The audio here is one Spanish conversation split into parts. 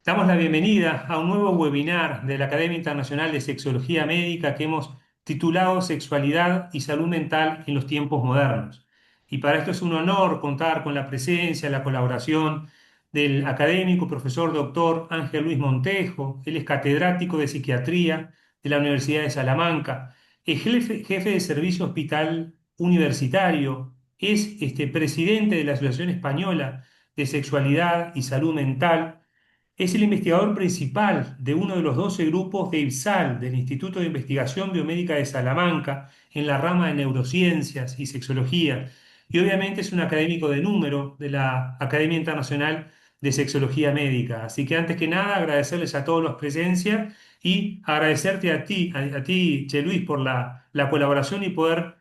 Damos la bienvenida a un nuevo webinar de la Academia Internacional de Sexología Médica que hemos titulado Sexualidad y Salud Mental en los tiempos modernos. Y para esto es un honor contar con la presencia, la colaboración del académico profesor doctor Ángel Luis Montejo. Él es catedrático de psiquiatría de la Universidad de Salamanca, es jefe de servicio hospital universitario, es presidente de la Asociación Española de Sexualidad y Salud Mental. Es el investigador principal de uno de los 12 grupos de IBSAL, del Instituto de Investigación Biomédica de Salamanca, en la rama de neurociencias y sexología. Y obviamente es un académico de número de la Academia Internacional de Sexología Médica. Así que antes que nada, agradecerles a todos los presencia y agradecerte a ti, Che Luis, por la colaboración y poder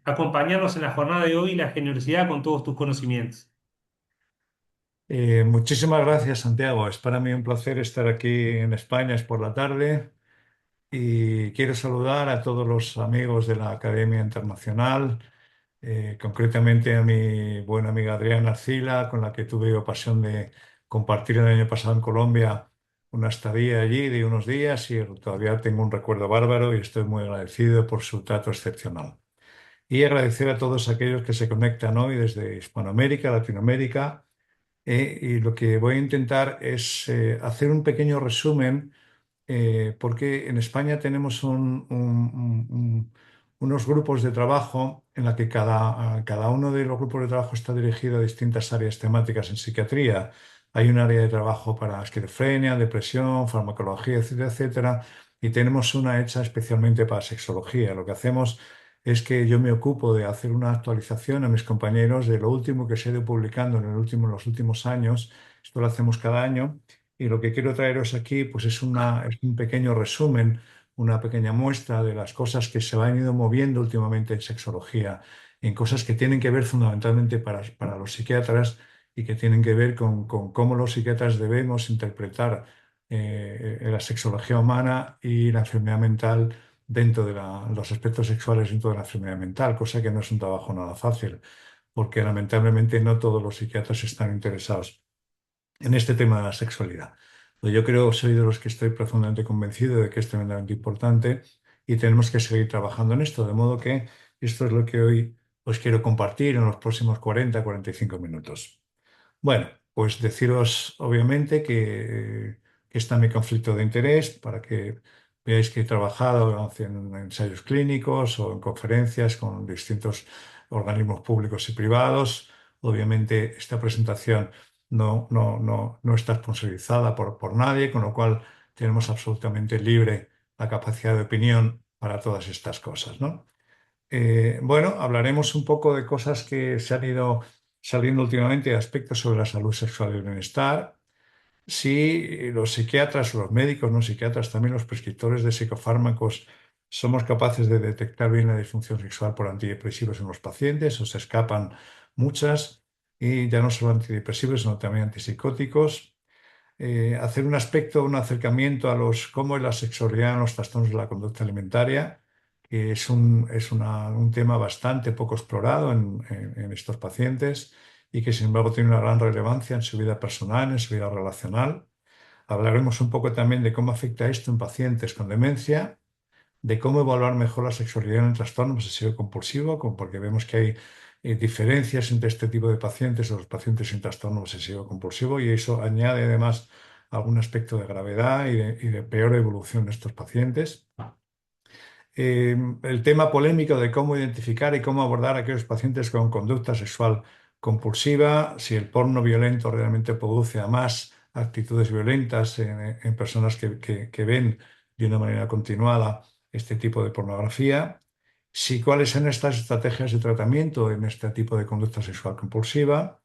acompañarnos en la jornada de hoy y la generosidad con todos tus conocimientos. Muchísimas gracias, Santiago. Es para mí un placer estar aquí en España, es por la tarde, y quiero saludar a todos los amigos de la Academia Internacional, concretamente a mi buena amiga Adriana Arcila, con la que tuve ocasión de compartir el año pasado en Colombia una estadía allí de unos días y todavía tengo un recuerdo bárbaro y estoy muy agradecido por su trato excepcional. Y agradecer a todos aquellos que se conectan hoy desde Hispanoamérica, Latinoamérica. Y lo que voy a intentar es hacer un pequeño resumen, porque en España tenemos unos grupos de trabajo en la que cada uno de los grupos de trabajo está dirigido a distintas áreas temáticas en psiquiatría. Hay un área de trabajo para esquizofrenia, depresión, farmacología, etcétera, etcétera, y tenemos una hecha especialmente para sexología. Lo que hacemos es que yo me ocupo de hacer una actualización a mis compañeros de lo último que se ha ido publicando en los últimos años. Esto lo hacemos cada año y lo que quiero traeros aquí pues es un pequeño resumen, una pequeña muestra de las cosas que se han ido moviendo últimamente en sexología, en cosas que tienen que ver fundamentalmente para los psiquiatras y que tienen que ver con cómo los psiquiatras debemos interpretar la sexología humana y la enfermedad mental dentro de los aspectos sexuales dentro de la enfermedad mental, cosa que no es un trabajo nada fácil, porque lamentablemente no todos los psiquiatras están interesados en este tema de la sexualidad. Pues yo creo, soy de los que estoy profundamente convencido de que es tremendamente importante y tenemos que seguir trabajando en esto, de modo que esto es lo que hoy os quiero compartir en los próximos 40-45 minutos. Bueno, pues deciros obviamente que está mi conflicto de interés para que veáis que he trabajado en ensayos clínicos o en conferencias con distintos organismos públicos y privados. Obviamente esta presentación no está sponsorizada por nadie, con lo cual tenemos absolutamente libre la capacidad de opinión para todas estas cosas, ¿no? Bueno, hablaremos un poco de cosas que se han ido saliendo últimamente, aspectos sobre la salud sexual y el bienestar. Si los psiquiatras, los médicos, no psiquiatras, también los prescriptores de psicofármacos, somos capaces de detectar bien la disfunción sexual por antidepresivos en los pacientes, o se escapan muchas, y ya no solo antidepresivos, sino también antipsicóticos. Hacer un aspecto, un acercamiento a cómo es la sexualidad en los trastornos de la conducta alimentaria, que es un tema bastante poco explorado en estos pacientes y que sin embargo tiene una gran relevancia en su vida personal, en su vida relacional. Hablaremos un poco también de cómo afecta esto en pacientes con demencia, de cómo evaluar mejor la sexualidad en el trastorno obsesivo compulsivo, porque vemos que hay diferencias entre este tipo de pacientes o los pacientes sin trastorno obsesivo compulsivo, y eso añade además algún aspecto de gravedad y de peor evolución de estos pacientes. El tema polémico de cómo identificar y cómo abordar a aquellos pacientes con conducta sexual compulsiva, si el porno violento realmente produce a más actitudes violentas en personas que ven de una manera continuada este tipo de pornografía, si cuáles son estas estrategias de tratamiento en este tipo de conducta sexual compulsiva.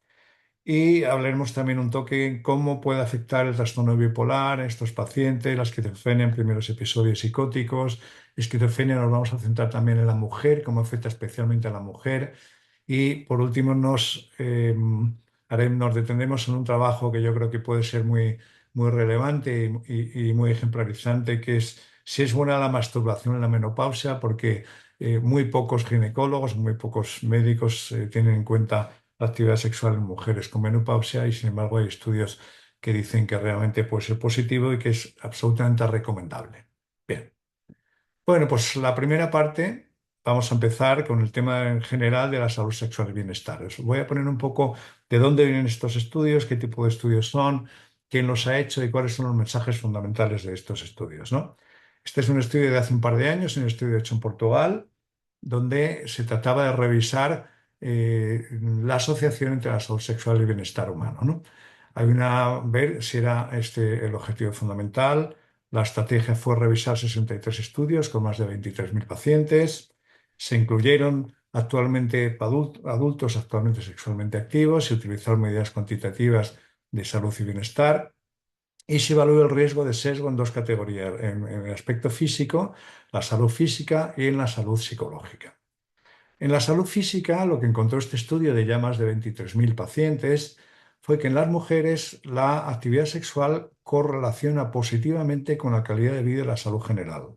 Y hablaremos también un toque en cómo puede afectar el trastorno bipolar en estos pacientes, la esquizofrenia en primeros episodios psicóticos. Esquizofrenia nos vamos a centrar también en la mujer, cómo afecta especialmente a la mujer. Y por último nos detendremos en un trabajo que yo creo que puede ser muy, muy relevante y muy ejemplarizante, que es si es buena la masturbación en la menopausia, porque muy pocos ginecólogos, muy pocos médicos tienen en cuenta la actividad sexual en mujeres con menopausia y sin embargo hay estudios que dicen que realmente puede ser positivo y que es absolutamente recomendable. Bien. Bueno, pues la primera parte, vamos a empezar con el tema en general de la salud sexual y bienestar. Os voy a poner un poco de dónde vienen estos estudios, qué tipo de estudios son, quién los ha hecho y cuáles son los mensajes fundamentales de estos estudios, ¿no? Este es un estudio de hace un par de años, un estudio hecho en Portugal, donde se trataba de revisar la asociación entre la salud sexual y el bienestar humano, ¿no? Ver si era este el objetivo fundamental. La estrategia fue revisar 63 estudios con más de 23.000 pacientes. Se incluyeron actualmente adultos actualmente sexualmente activos, se utilizaron medidas cuantitativas de salud y bienestar y se evaluó el riesgo de sesgo en dos categorías, en el aspecto físico, la salud física y en la salud psicológica. En la salud física, lo que encontró este estudio de ya más de 23.000 pacientes fue que en las mujeres la actividad sexual correlaciona positivamente con la calidad de vida y la salud general.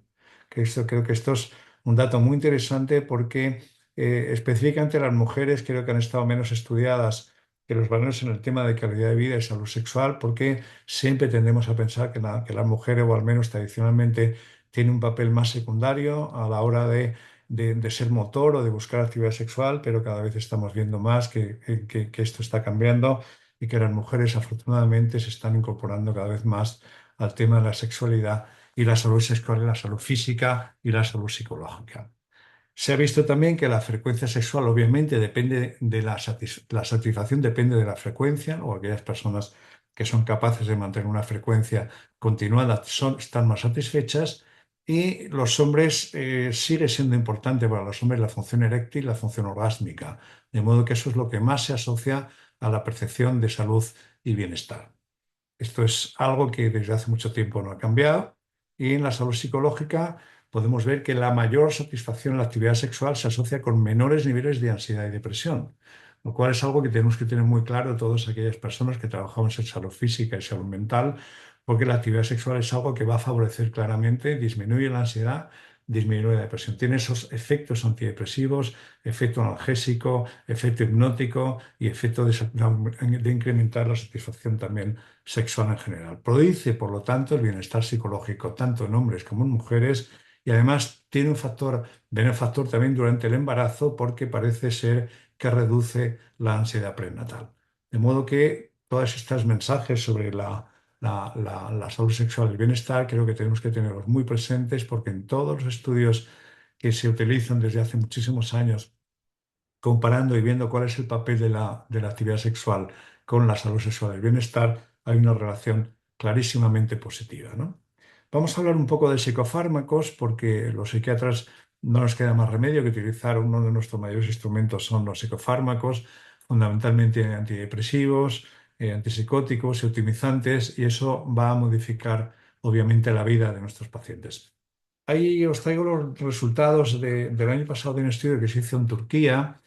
Creo que esto es un dato muy interesante porque específicamente las mujeres creo que han estado menos estudiadas que los varones en el tema de calidad de vida y salud sexual porque siempre tendemos a pensar que las mujeres, o al menos tradicionalmente, tienen un papel más secundario a la hora de ser motor o de buscar actividad sexual, pero cada vez estamos viendo más que esto está cambiando y que las mujeres afortunadamente se están incorporando cada vez más al tema de la sexualidad y la salud sexual y la salud física y la salud psicológica. Se ha visto también que la frecuencia sexual obviamente depende de la satisfacción depende de la frecuencia o aquellas personas que son capaces de mantener una frecuencia continuada están más satisfechas y los hombres sigue siendo importante para los hombres la función eréctil y la función orgásmica, de modo que eso es lo que más se asocia a la percepción de salud y bienestar. Esto es algo que desde hace mucho tiempo no ha cambiado y en la salud psicológica podemos ver que la mayor satisfacción en la actividad sexual se asocia con menores niveles de ansiedad y depresión, lo cual es algo que tenemos que tener muy claro todas aquellas personas que trabajamos en salud física y salud mental, porque la actividad sexual es algo que va a favorecer claramente, disminuye la ansiedad, disminuye la depresión. Tiene esos efectos antidepresivos, efecto analgésico, efecto hipnótico y efecto de incrementar la satisfacción también sexual en general. Produce, por lo tanto, el bienestar psicológico tanto en hombres como en mujeres y además tiene un factor benefactor también durante el embarazo porque parece ser que reduce la ansiedad prenatal. De modo que todos estos mensajes sobre la salud sexual y el bienestar creo que tenemos que tenerlos muy presentes porque en todos los estudios que se utilizan desde hace muchísimos años comparando y viendo cuál es el papel de la actividad sexual con la salud sexual y el bienestar, hay una relación clarísimamente positiva, ¿no? Vamos a hablar un poco de psicofármacos porque los psiquiatras no nos queda más remedio que utilizar uno de nuestros mayores instrumentos son los psicofármacos, fundamentalmente antidepresivos, antipsicóticos y optimizantes, y eso va a modificar obviamente la vida de nuestros pacientes. Ahí os traigo los resultados del año pasado de un estudio que se hizo en Turquía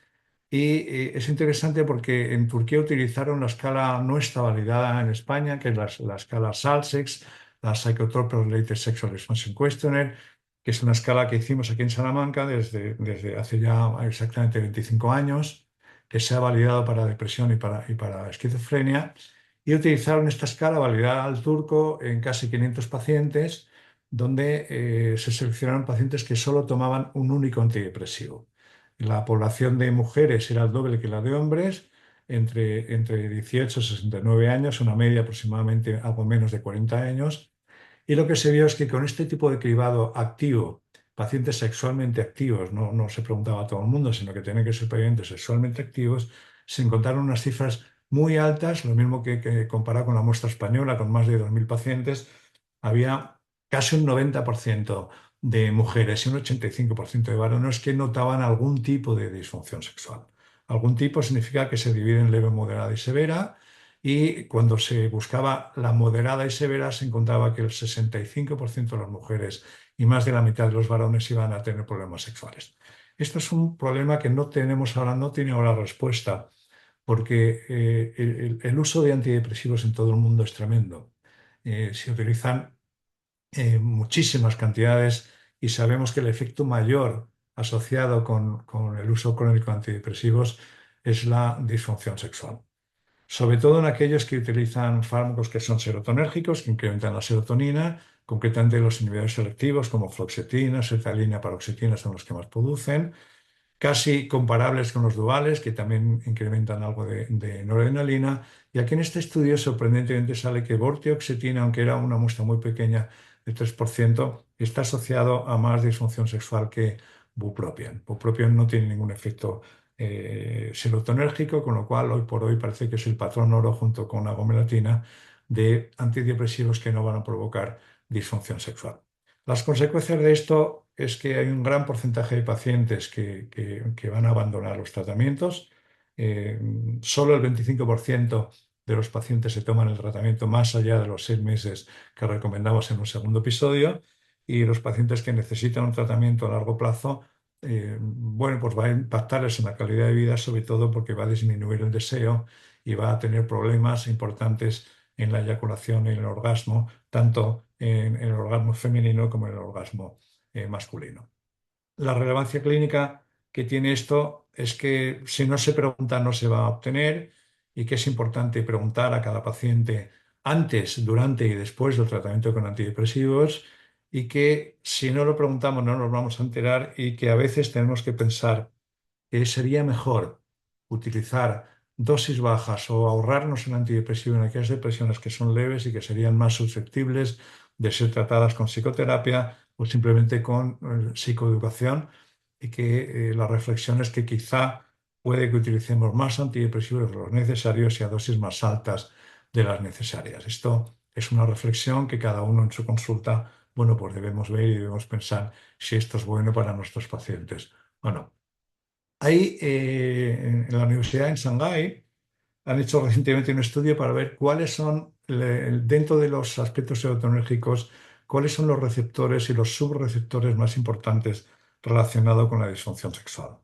y es interesante porque en Turquía utilizaron la escala no está validada en España, que es la escala SALSEX, la Psychotropic Related Sexual Response Questionnaire, que es una escala que hicimos aquí en Salamanca desde hace ya exactamente 25 años, que se ha validado para depresión y para esquizofrenia. Y utilizaron esta escala validada al turco en casi 500 pacientes, donde se seleccionaron pacientes que solo tomaban un único antidepresivo. La población de mujeres era el doble que la de hombres, entre 18 y 69 años, una media aproximadamente algo menos de 40 años. Y lo que se vio es que con este tipo de cribado activo, pacientes sexualmente activos, no se preguntaba a todo el mundo, sino que tenían que ser pacientes sexualmente activos, se encontraron unas cifras muy altas, lo mismo que comparado con la muestra española, con más de 2.000 pacientes, había casi un 90% de mujeres y un 85% de varones que notaban algún tipo de disfunción sexual. Algún tipo significa que se divide en leve, moderada y severa, y cuando se buscaba la moderada y severa se encontraba que el 65% de las mujeres y más de la mitad de los varones iban a tener problemas sexuales. Esto es un problema que no tenemos ahora, no tiene ahora respuesta, porque el uso de antidepresivos en todo el mundo es tremendo. Se utilizan muchísimas cantidades y sabemos que el efecto mayor asociado con el uso crónico de antidepresivos es la disfunción sexual. sobre todo en aquellos que utilizan fármacos que son serotonérgicos, que incrementan la serotonina, concretamente los inhibidores selectivos como fluoxetina, sertralina, paroxetina son los que más producen, casi comparables con los duales, que también incrementan algo de noradrenalina. Y aquí en este estudio, sorprendentemente, sale que vortioxetina, aunque era una muestra muy pequeña de 3%, está asociado a más disfunción sexual que bupropión. Bupropión no tiene ningún efecto serotonérgico, con lo cual hoy por hoy parece que es el patrón oro junto con la gomelatina de antidepresivos que no van a provocar disfunción sexual. Las consecuencias de esto es que hay un gran porcentaje de pacientes que van a abandonar los tratamientos. Eh, Solo el 25% de los pacientes se toman el tratamiento más allá de los 6 meses que recomendamos en un segundo episodio. Y los pacientes que necesitan un tratamiento a largo plazo, bueno, pues va a impactarles en la calidad de vida, sobre todo porque va a disminuir el deseo y va a tener problemas importantes en la eyaculación y en el orgasmo, tanto en el orgasmo femenino como en el orgasmo masculino. La relevancia clínica que tiene esto es que si no se pregunta no se va a obtener y que es importante preguntar a cada paciente antes, durante y después del tratamiento con antidepresivos y que si no lo preguntamos no nos vamos a enterar y que a veces tenemos que pensar que sería mejor utilizar dosis bajas o ahorrarnos un antidepresivo en aquellas depresiones que son leves y que serían más susceptibles de ser tratadas con psicoterapia o simplemente con psicoeducación y que la reflexión es que quizá puede que utilicemos más antidepresivos de los necesarios y a dosis más altas de las necesarias. Esto es una reflexión que cada uno en su consulta, bueno, pues debemos ver y debemos pensar si esto es bueno para nuestros pacientes o no. Hay en la Universidad en Shanghái han hecho recientemente un estudio para ver cuáles son, dentro de los aspectos serotonérgicos, cuáles son los receptores y los subreceptores más importantes relacionados con la disfunción sexual.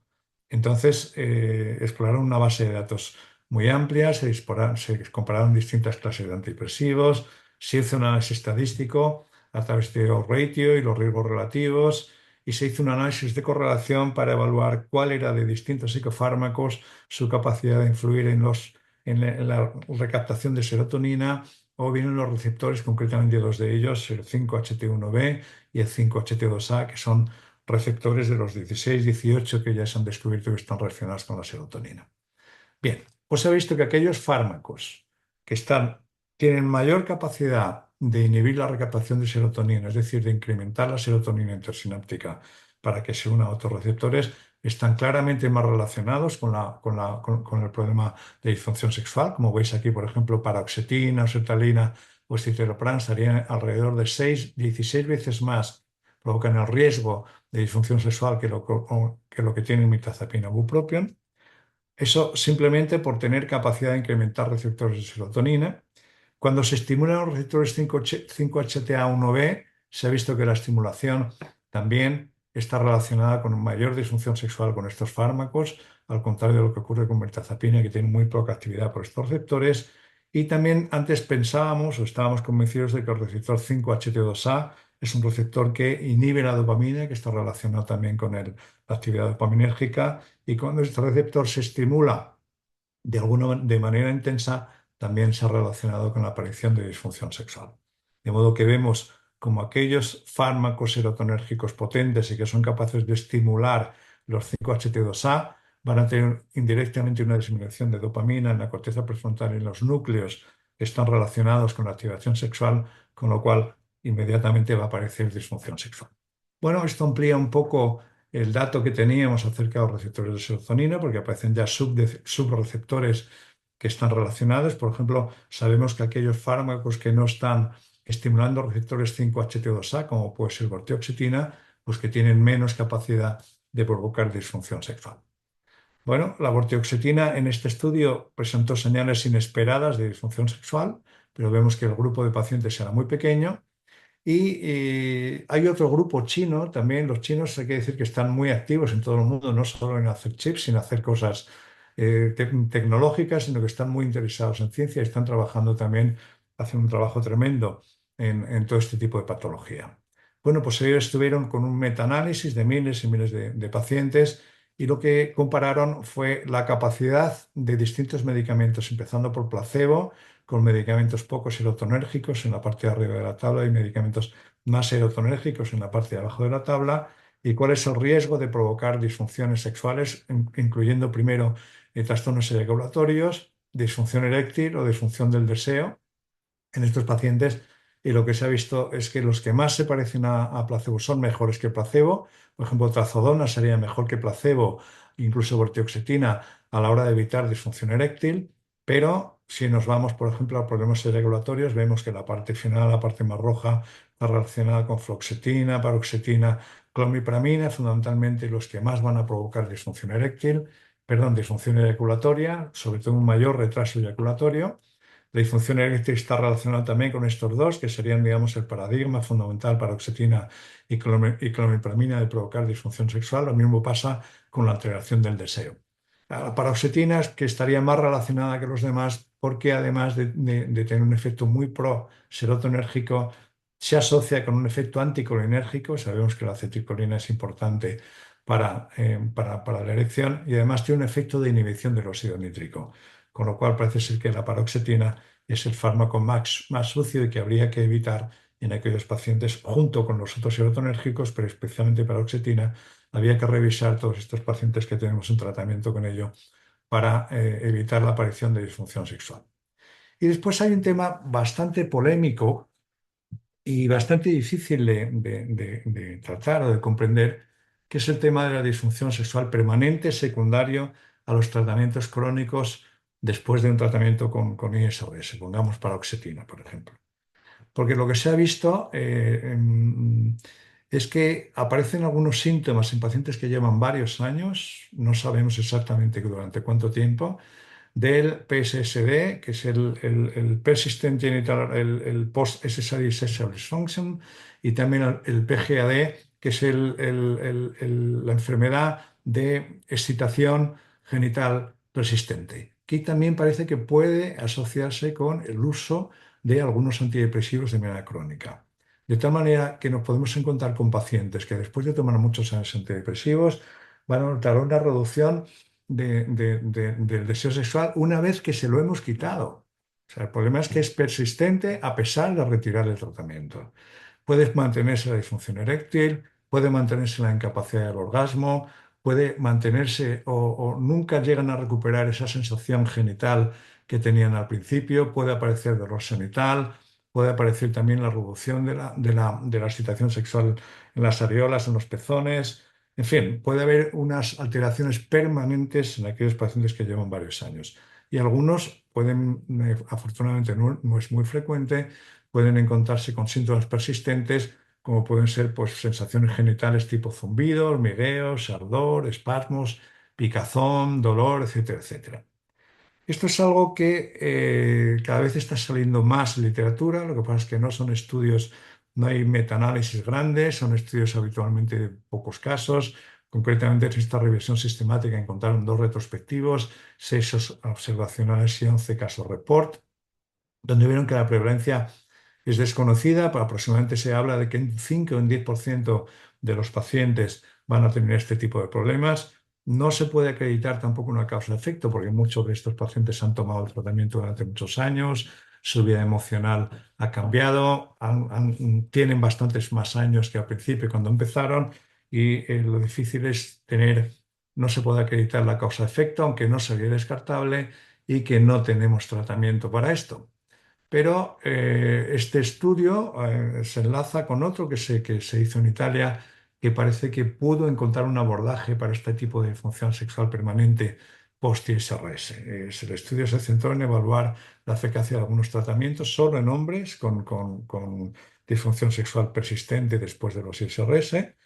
Entonces, exploraron una base de datos muy amplia, se compararon distintas clases de antidepresivos, se hizo un análisis estadístico a través de los ratio y los riesgos relativos, y se hizo un análisis de correlación para evaluar cuál era de distintos psicofármacos su capacidad de influir en la recaptación de serotonina o bien en los receptores, concretamente dos de ellos, el 5-HT1B y el 5-HT2A, que son receptores de los 16, 18 que ya se han descubierto que están relacionados con la serotonina. Bien, pues se ha visto que aquellos fármacos que tienen mayor capacidad de inhibir la recaptación de serotonina, es decir, de incrementar la serotonina intersináptica para que se una a otros receptores, están claramente más relacionados con el problema de disfunción sexual. Como veis aquí, por ejemplo, paroxetina, sertralina o citalopram estarían alrededor de 16 veces más, provocan el riesgo de disfunción sexual que lo que tiene mirtazapina o bupropión. Eso simplemente por tener capacidad de incrementar receptores de serotonina. Cuando se estimulan los receptores 5-HTA1B, se ha visto que la estimulación también está relacionada con mayor disfunción sexual con estos fármacos, al contrario de lo que ocurre con mirtazapina, que tiene muy poca actividad por estos receptores. Y también antes pensábamos o estábamos convencidos de que el receptor 5-HT2A es un receptor que inhibe la dopamina, que está relacionado también con la actividad dopaminérgica, y cuando este receptor se estimula de manera intensa, también se ha relacionado con la aparición de disfunción sexual. De modo que vemos como aquellos fármacos serotonérgicos potentes y que son capaces de estimular los 5-HT2A van a tener indirectamente una disminución de dopamina en la corteza prefrontal y en los núcleos que están relacionados con la activación sexual, con lo cual inmediatamente va a aparecer disfunción sexual. Bueno, esto amplía un poco el dato que teníamos acerca de los receptores de serotonina, porque aparecen ya subreceptores que están relacionados. Por ejemplo, sabemos que aquellos fármacos que no están estimulando receptores 5-HT2A, como puede ser vortioxetina, pues que tienen menos capacidad de provocar disfunción sexual. Bueno, la vortioxetina en este estudio presentó señales inesperadas de disfunción sexual, pero vemos que el grupo de pacientes era muy pequeño. Y hay otro grupo chino, también los chinos hay que decir que están muy activos en todo el mundo, no solo en hacer chips, sino hacer cosas tecnológicas, sino que están muy interesados en ciencia y están trabajando también, hacen un trabajo tremendo en todo este tipo de patología. Bueno, pues ellos estuvieron con un metaanálisis de miles y miles de pacientes y lo que compararon fue la capacidad de distintos medicamentos, empezando por placebo, con medicamentos poco serotonérgicos en la parte de arriba de la tabla y medicamentos más serotonérgicos en la parte de abajo de la tabla, y cuál es el riesgo de provocar disfunciones sexuales, incluyendo primero trastornos eyaculatorios, disfunción eréctil o disfunción del deseo en estos pacientes. Y lo que se ha visto es que los que más se parecen a placebo son mejores que placebo. Por ejemplo, trazodona sería mejor que placebo, incluso vortioxetina, a la hora de evitar disfunción eréctil. Pero si nos vamos, por ejemplo, a problemas regulatorios, vemos que la parte final, la parte más roja, está relacionada con fluoxetina, paroxetina, clomipramina, fundamentalmente los que más van a provocar disfunción eréctil, perdón, disfunción eyaculatoria, sobre todo un mayor retraso eyaculatorio. La disfunción eréctil está relacionada también con estos dos, que serían, digamos, el paradigma fundamental para oxetina y clomipramina de provocar disfunción sexual. Lo mismo pasa con la alteración del deseo. La paroxetina es que estaría más relacionada que los demás porque además de tener un efecto muy pro-serotonérgico, se asocia con un efecto anticolinérgico. Sabemos que la acetilcolina es importante para la erección y además tiene un efecto de inhibición del óxido nítrico, con lo cual parece ser que la paroxetina es el fármaco más sucio y que habría que evitar en aquellos pacientes junto con los otros serotonérgicos, pero especialmente paroxetina. Había que revisar todos estos pacientes que tenemos en tratamiento con ello para evitar la aparición de disfunción sexual. Y después hay un tema bastante polémico y bastante difícil de tratar o de comprender, que es el tema de la disfunción sexual permanente secundario a los tratamientos crónicos después de un tratamiento con ISRS, pongamos paroxetina, por ejemplo. Porque lo que se ha visto es que aparecen algunos síntomas en pacientes que llevan varios años, no sabemos exactamente durante cuánto tiempo, del PSSD, que es el Persistent Genital, el Post-Necessary Sexual Dysfunction, y también el PGAD, que es la enfermedad de excitación genital persistente, que también parece que puede asociarse con el uso de algunos antidepresivos de manera crónica. De tal manera que nos podemos encontrar con pacientes que después de tomar muchos años antidepresivos van a notar una reducción del deseo sexual una vez que se lo hemos quitado. O sea, el problema es que es persistente a pesar de retirar el tratamiento. Puede mantenerse la disfunción eréctil, puede mantenerse la incapacidad del orgasmo, puede mantenerse o nunca llegan a recuperar esa sensación genital que tenían al principio, puede aparecer dolor genital, puede aparecer también la reducción de la excitación sexual en las areolas, en los pezones. En fin, puede haber unas alteraciones permanentes en aquellos pacientes que llevan varios años. Y algunos pueden, afortunadamente no es muy frecuente, pueden encontrarse con síntomas persistentes, como pueden ser pues, sensaciones genitales tipo zumbido, hormigueos, ardor, espasmos, picazón, dolor, etcétera, etcétera. Esto es algo que cada vez está saliendo más en literatura. Lo que pasa es que no son estudios, no hay metaanálisis grandes, son estudios habitualmente de pocos casos. Concretamente, en esta revisión sistemática encontraron 2 retrospectivos, 6 observacionales y 11 casos report, donde vieron que la prevalencia es desconocida, pero aproximadamente se habla de que en 5 o en 10% de los pacientes van a tener este tipo de problemas. No se puede acreditar tampoco una causa-efecto, porque muchos de estos pacientes han tomado el tratamiento durante muchos años, su vida emocional ha cambiado, tienen bastantes más años que al principio cuando empezaron, y lo difícil es no se puede acreditar la causa-efecto, aunque no sería descartable y que no tenemos tratamiento para esto. Pero este estudio se enlaza con otro que se hizo en Italia, que parece que pudo encontrar un abordaje para este tipo de disfunción sexual permanente post-ISRS. El estudio se centró en evaluar la eficacia de algunos tratamientos solo en hombres con disfunción sexual persistente después de los ISRS.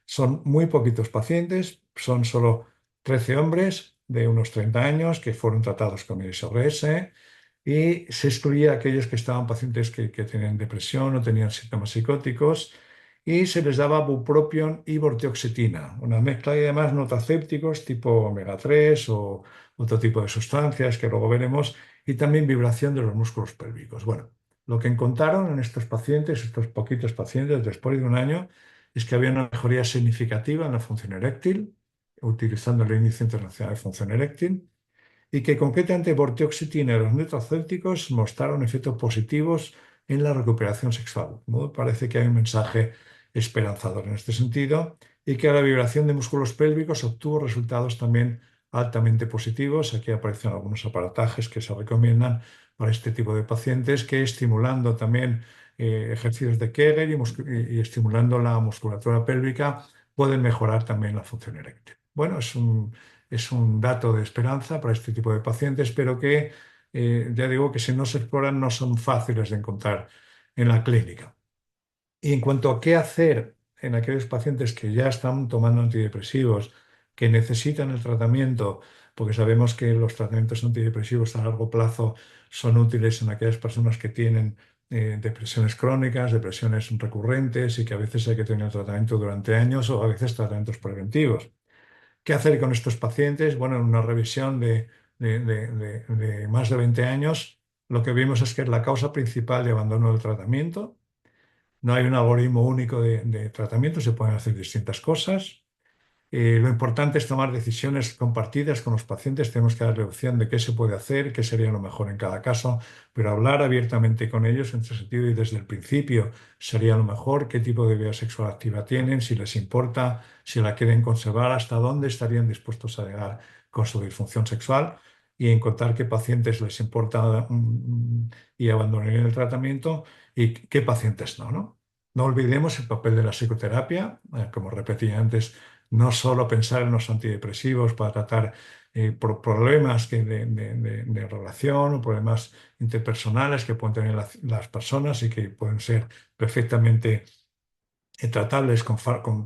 Son muy poquitos pacientes, son solo 13 hombres de unos 30 años que fueron tratados con ISRS, y se excluía a aquellos que estaban pacientes que tenían depresión o tenían síntomas psicóticos, y se les daba bupropión y vortioxetina, una mezcla y además notacépticos tipo omega 3 o otro tipo de sustancias que luego veremos, y también vibración de los músculos pélvicos. Bueno, lo que encontraron en estos pacientes, estos poquitos pacientes después de un año, es que había una mejoría significativa en la función eréctil, utilizando el Índice Internacional de Función Eréctil, y que concretamente vortioxetina y los nutracéuticos mostraron efectos positivos en la recuperación sexual, ¿no? Parece que hay un mensaje esperanzador en este sentido y que la vibración de músculos pélvicos obtuvo resultados también altamente positivos. Aquí aparecen algunos aparatajes que se recomiendan para este tipo de pacientes que estimulando también ejercicios de Kegel y estimulando la musculatura pélvica pueden mejorar también la función eréctil. Bueno, es un dato de esperanza para este tipo de pacientes, pero que ya digo que si no se exploran no son fáciles de encontrar en la clínica. Y en cuanto a qué hacer en aquellos pacientes que ya están tomando antidepresivos, que necesitan el tratamiento, porque sabemos que los tratamientos antidepresivos a largo plazo son útiles en aquellas personas que tienen depresiones crónicas, depresiones recurrentes y que a veces hay que tener tratamiento durante años o a veces tratamientos preventivos. ¿Qué hacer con estos pacientes? Bueno, en una revisión de más de 20 años, lo que vimos es que es la causa principal de abandono del tratamiento. No hay un algoritmo único de tratamiento, se pueden hacer distintas cosas. Lo importante es tomar decisiones compartidas con los pacientes. Tenemos que darle opción de qué se puede hacer, qué sería lo mejor en cada caso, pero hablar abiertamente con ellos en ese sentido y desde el principio sería lo mejor, qué tipo de vida sexual activa tienen, si les importa, si la quieren conservar, hasta dónde estarían dispuestos a llegar con su disfunción sexual y encontrar qué pacientes les importa y abandonarían el tratamiento y qué pacientes no, ¿no? No olvidemos el papel de la psicoterapia, como repetí antes, no solo pensar en los antidepresivos para tratar problemas de relación o problemas interpersonales que pueden tener las personas y que pueden ser perfectamente tratables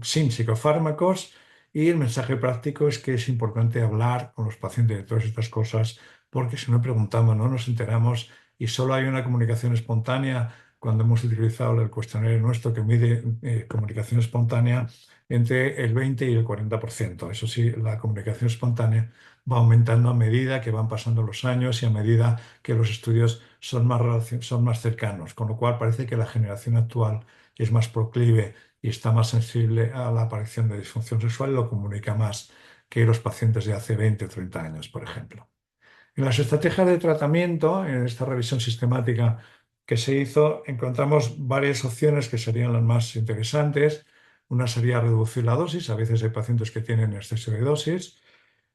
sin psicofármacos. Y el mensaje práctico es que es importante hablar con los pacientes de todas estas cosas, porque si no preguntamos, no nos enteramos y solo hay una comunicación espontánea cuando hemos utilizado el cuestionario nuestro que mide comunicación espontánea entre el 20 y el 40%. Eso sí, la comunicación espontánea va aumentando a medida que van pasando los años y a medida que los estudios son más cercanos, con lo cual parece que la generación actual es más proclive y está más sensible a la aparición de disfunción sexual y lo comunica más que los pacientes de hace 20 o 30 años, por ejemplo. En las estrategias de tratamiento, en esta revisión sistemática que se hizo, encontramos varias opciones que serían las más interesantes. Una sería reducir la dosis. A veces hay pacientes que tienen exceso de dosis.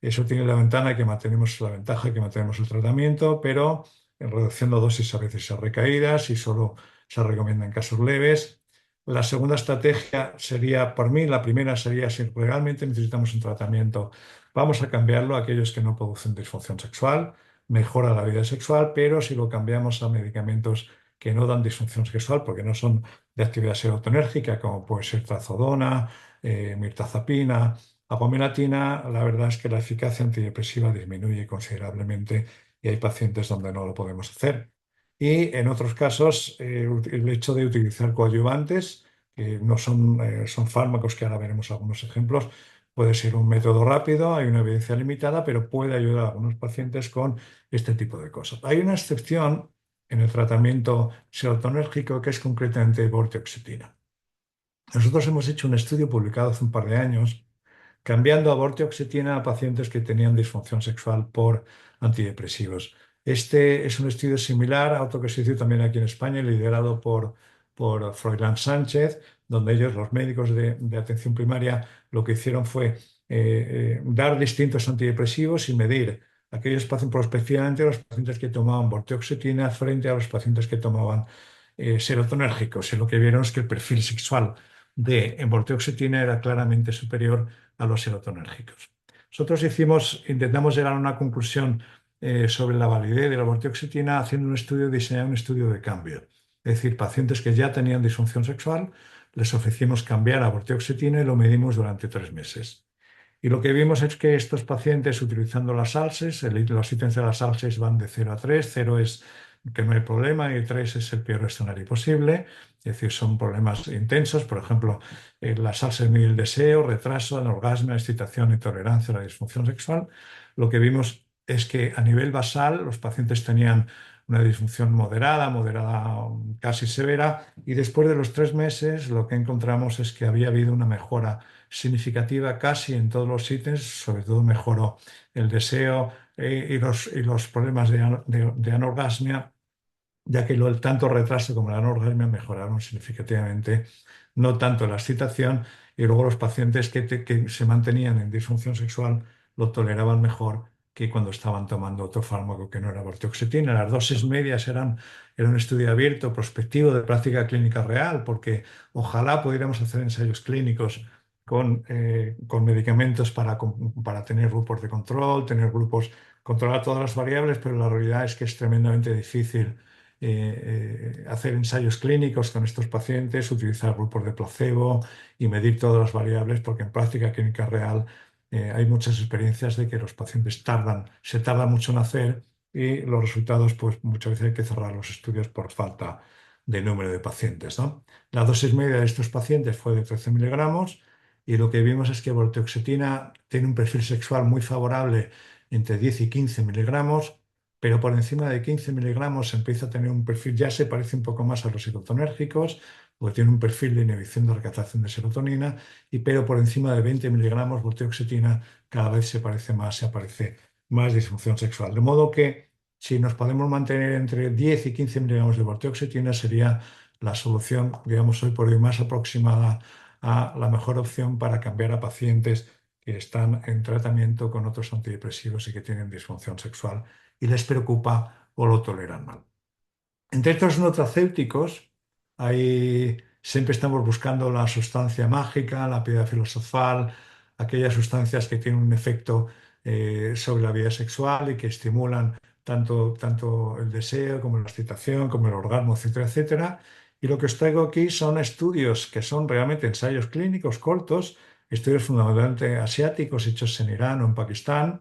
Eso tiene la ventaja que mantenemos el tratamiento, pero reduciendo dosis a veces hay recaídas y solo se recomienda en casos leves. La segunda estrategia sería, por mí, la primera sería si realmente necesitamos un tratamiento, vamos a cambiarlo a aquellos que no producen disfunción sexual, mejora la vida sexual, pero si lo cambiamos a medicamentos que no dan disfunción sexual porque no son de actividad serotonérgica, como puede ser trazodona, mirtazapina, apomelatina, la verdad es que la eficacia antidepresiva disminuye considerablemente y hay pacientes donde no lo podemos hacer. Y en otros casos, el hecho de utilizar coadyuvantes, que no son, son fármacos que ahora veremos algunos ejemplos, puede ser un método rápido, hay una evidencia limitada, pero puede ayudar a algunos pacientes con este tipo de cosas. Hay una excepción en el tratamiento serotonérgico que es concretamente vortioxetina. Nosotros hemos hecho un estudio publicado hace un par de años cambiando a vortioxetina a pacientes que tenían disfunción sexual por antidepresivos. Este es un estudio similar a otro que se hizo también aquí en España, liderado por Froilán Sánchez, donde ellos, los médicos de atención primaria, lo que hicieron fue dar distintos antidepresivos y medir aquellos pacientes, prospectivamente los pacientes que tomaban vortioxetina frente a los pacientes que tomaban serotonérgicos. Y lo que vieron es que el perfil sexual de vortioxetina era claramente superior a los serotonérgicos. Nosotros intentamos llegar a una conclusión sobre la validez de la vortioxetina haciendo un estudio, diseñando un estudio de cambio. Es decir, pacientes que ya tenían disfunción sexual, les ofrecimos cambiar a vortioxetina y lo medimos durante 3 meses. Y lo que vimos es que estos pacientes, utilizando las ALSES, los ítems de las ALSES van de 0 a 3, 0 es que no hay problema y 3 es el peor escenario posible, es decir, son problemas intensos, por ejemplo, las ALSES miden el deseo, retraso, anorgasmia, excitación, intolerancia a la disfunción sexual. Lo que vimos es que a nivel basal los pacientes tenían una disfunción moderada, moderada casi severa, y después de los 3 meses lo que encontramos es que había habido una mejora significativa casi en todos los ítems, sobre todo mejoró el deseo y los problemas de anorgasmia, ya que tanto el retraso como la anorgasmia mejoraron significativamente, no tanto la excitación, y luego los pacientes que se mantenían en disfunción sexual lo toleraban mejor que cuando estaban tomando otro fármaco que no era vortioxetina. Las dosis medias era un estudio abierto, prospectivo, de práctica clínica real, porque ojalá pudiéramos hacer ensayos clínicos con medicamentos para tener grupos de control, tener grupos, controlar todas las variables, pero la realidad es que es tremendamente difícil hacer ensayos clínicos con estos pacientes, utilizar grupos de placebo y medir todas las variables, porque en práctica clínica real hay muchas experiencias de que los pacientes se tarda mucho en hacer, y los resultados, pues muchas veces hay que cerrar los estudios por falta de número de pacientes, ¿no? La dosis media de estos pacientes fue de 13 miligramos, y lo que vimos es que vortioxetina tiene un perfil sexual muy favorable entre 10 y 15 miligramos, pero por encima de 15 miligramos empieza a tener un perfil, ya se parece un poco más a los serotonérgicos, porque tiene un perfil de inhibición de recaptación de serotonina, pero por encima de 20 miligramos vortioxetina cada vez se aparece más disfunción sexual. De modo que si nos podemos mantener entre 10 y 15 miligramos de vortioxetina sería la solución, digamos, hoy por hoy más aproximada a la mejor opción para cambiar a pacientes que están en tratamiento con otros antidepresivos y que tienen disfunción sexual y les preocupa o lo toleran mal. Entre estos nutracéuticos, siempre estamos buscando la sustancia mágica, la piedra filosofal, aquellas sustancias que tienen un efecto sobre la vida sexual y que estimulan tanto el deseo como la excitación, como el orgasmo, etcétera, etcétera. Y lo que os traigo aquí son estudios que son realmente ensayos clínicos cortos, estudios fundamentalmente asiáticos hechos en Irán o en Pakistán,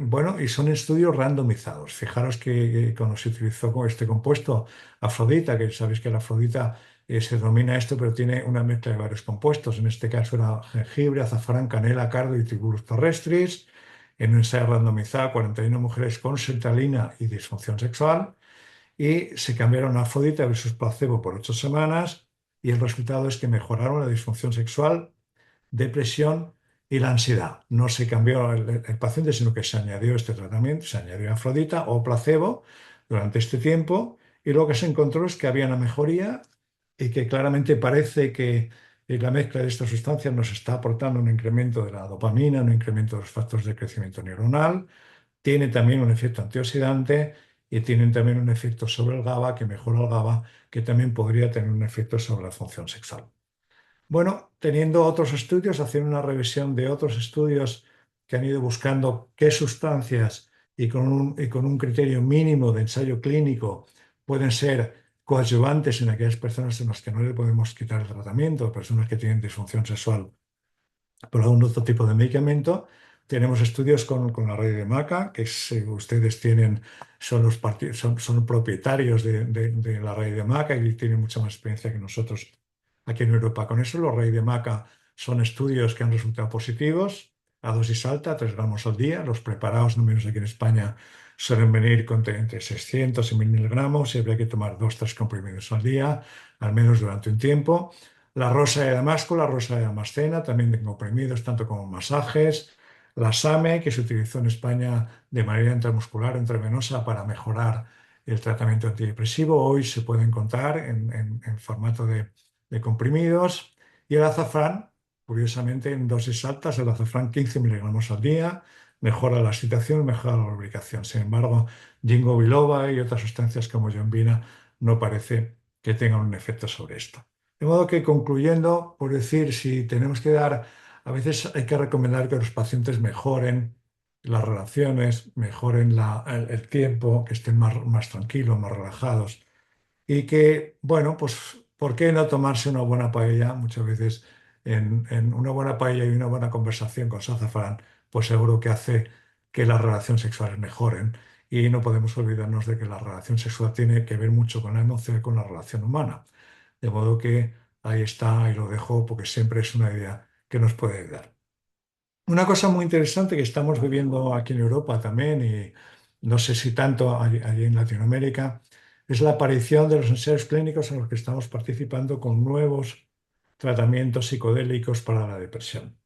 bueno, y son estudios randomizados. Fijaros que cuando se utilizó con este compuesto Afrodita, que sabéis que la Afrodita se denomina esto, pero tiene una mezcla de varios compuestos. En este caso era jengibre, azafrán, canela, cardo y tribulus terrestris. En un ensayo randomizado, 41 mujeres con sertralina y disfunción sexual. Y se cambiaron a Afrodita versus placebo por 8 semanas. Y el resultado es que mejoraron la disfunción sexual, depresión y la ansiedad. No se cambió el paciente, sino que se añadió este tratamiento, se añadió Afrodita o placebo durante este tiempo, y lo que se encontró es que había una mejoría y que claramente parece que la mezcla de estas sustancias nos está aportando un incremento de la dopamina, un incremento de los factores de crecimiento neuronal, tiene también un efecto antioxidante y tienen también un efecto sobre el GABA, que mejora el GABA, que también podría tener un efecto sobre la función sexual. Bueno, teniendo otros estudios, haciendo una revisión de otros estudios que han ido buscando qué sustancias y con un criterio mínimo de ensayo clínico pueden ser coadyuvantes en aquellas personas en las que no le podemos quitar el tratamiento, personas que tienen disfunción sexual por algún otro tipo de medicamento. Tenemos estudios con la red de Maca, que ustedes tienen, son propietarios de la red de Maca y tienen mucha más experiencia que nosotros aquí en Europa. Con eso, los Rey de Maca son estudios que han resultado positivos a dosis alta, 3 gramos al día. Los preparados, no menos aquí en España, suelen venir con entre 600 y 1000 miligramos, y habría que tomar 2 o 3 comprimidos al día, al menos durante un tiempo. La rosa de Damasco, la rosa de Damascena, también de comprimidos, tanto como masajes. La SAMe, que se utilizó en España de manera intramuscular, intravenosa, para mejorar el tratamiento antidepresivo. Hoy se puede encontrar en formato de comprimidos. Y el azafrán, curiosamente, en dosis altas, el azafrán 15 miligramos al día, mejora la excitación, mejora la lubricación. Sin embargo, ginkgo biloba y otras sustancias como yombina no parece que tengan un efecto sobre esto. De modo que, concluyendo, por decir, si tenemos que dar, a veces hay que recomendar que los pacientes mejoren las relaciones, mejoren el tiempo, que estén más tranquilos, más relajados, y que, bueno, pues, ¿por qué no tomarse una buena paella? Muchas veces en una buena paella y una buena conversación con azafrán, pues seguro que hace que las relaciones sexuales mejoren. Y no podemos olvidarnos de que la relación sexual tiene que ver mucho con la emoción y con la relación humana. De modo que ahí está y lo dejo porque siempre es una idea que nos puede ayudar. Una cosa muy interesante que estamos viviendo aquí en Europa también no sé si tanto allí en Latinoamérica, es la aparición de los ensayos clínicos en los que estamos participando con nuevos tratamientos psicodélicos para la depresión.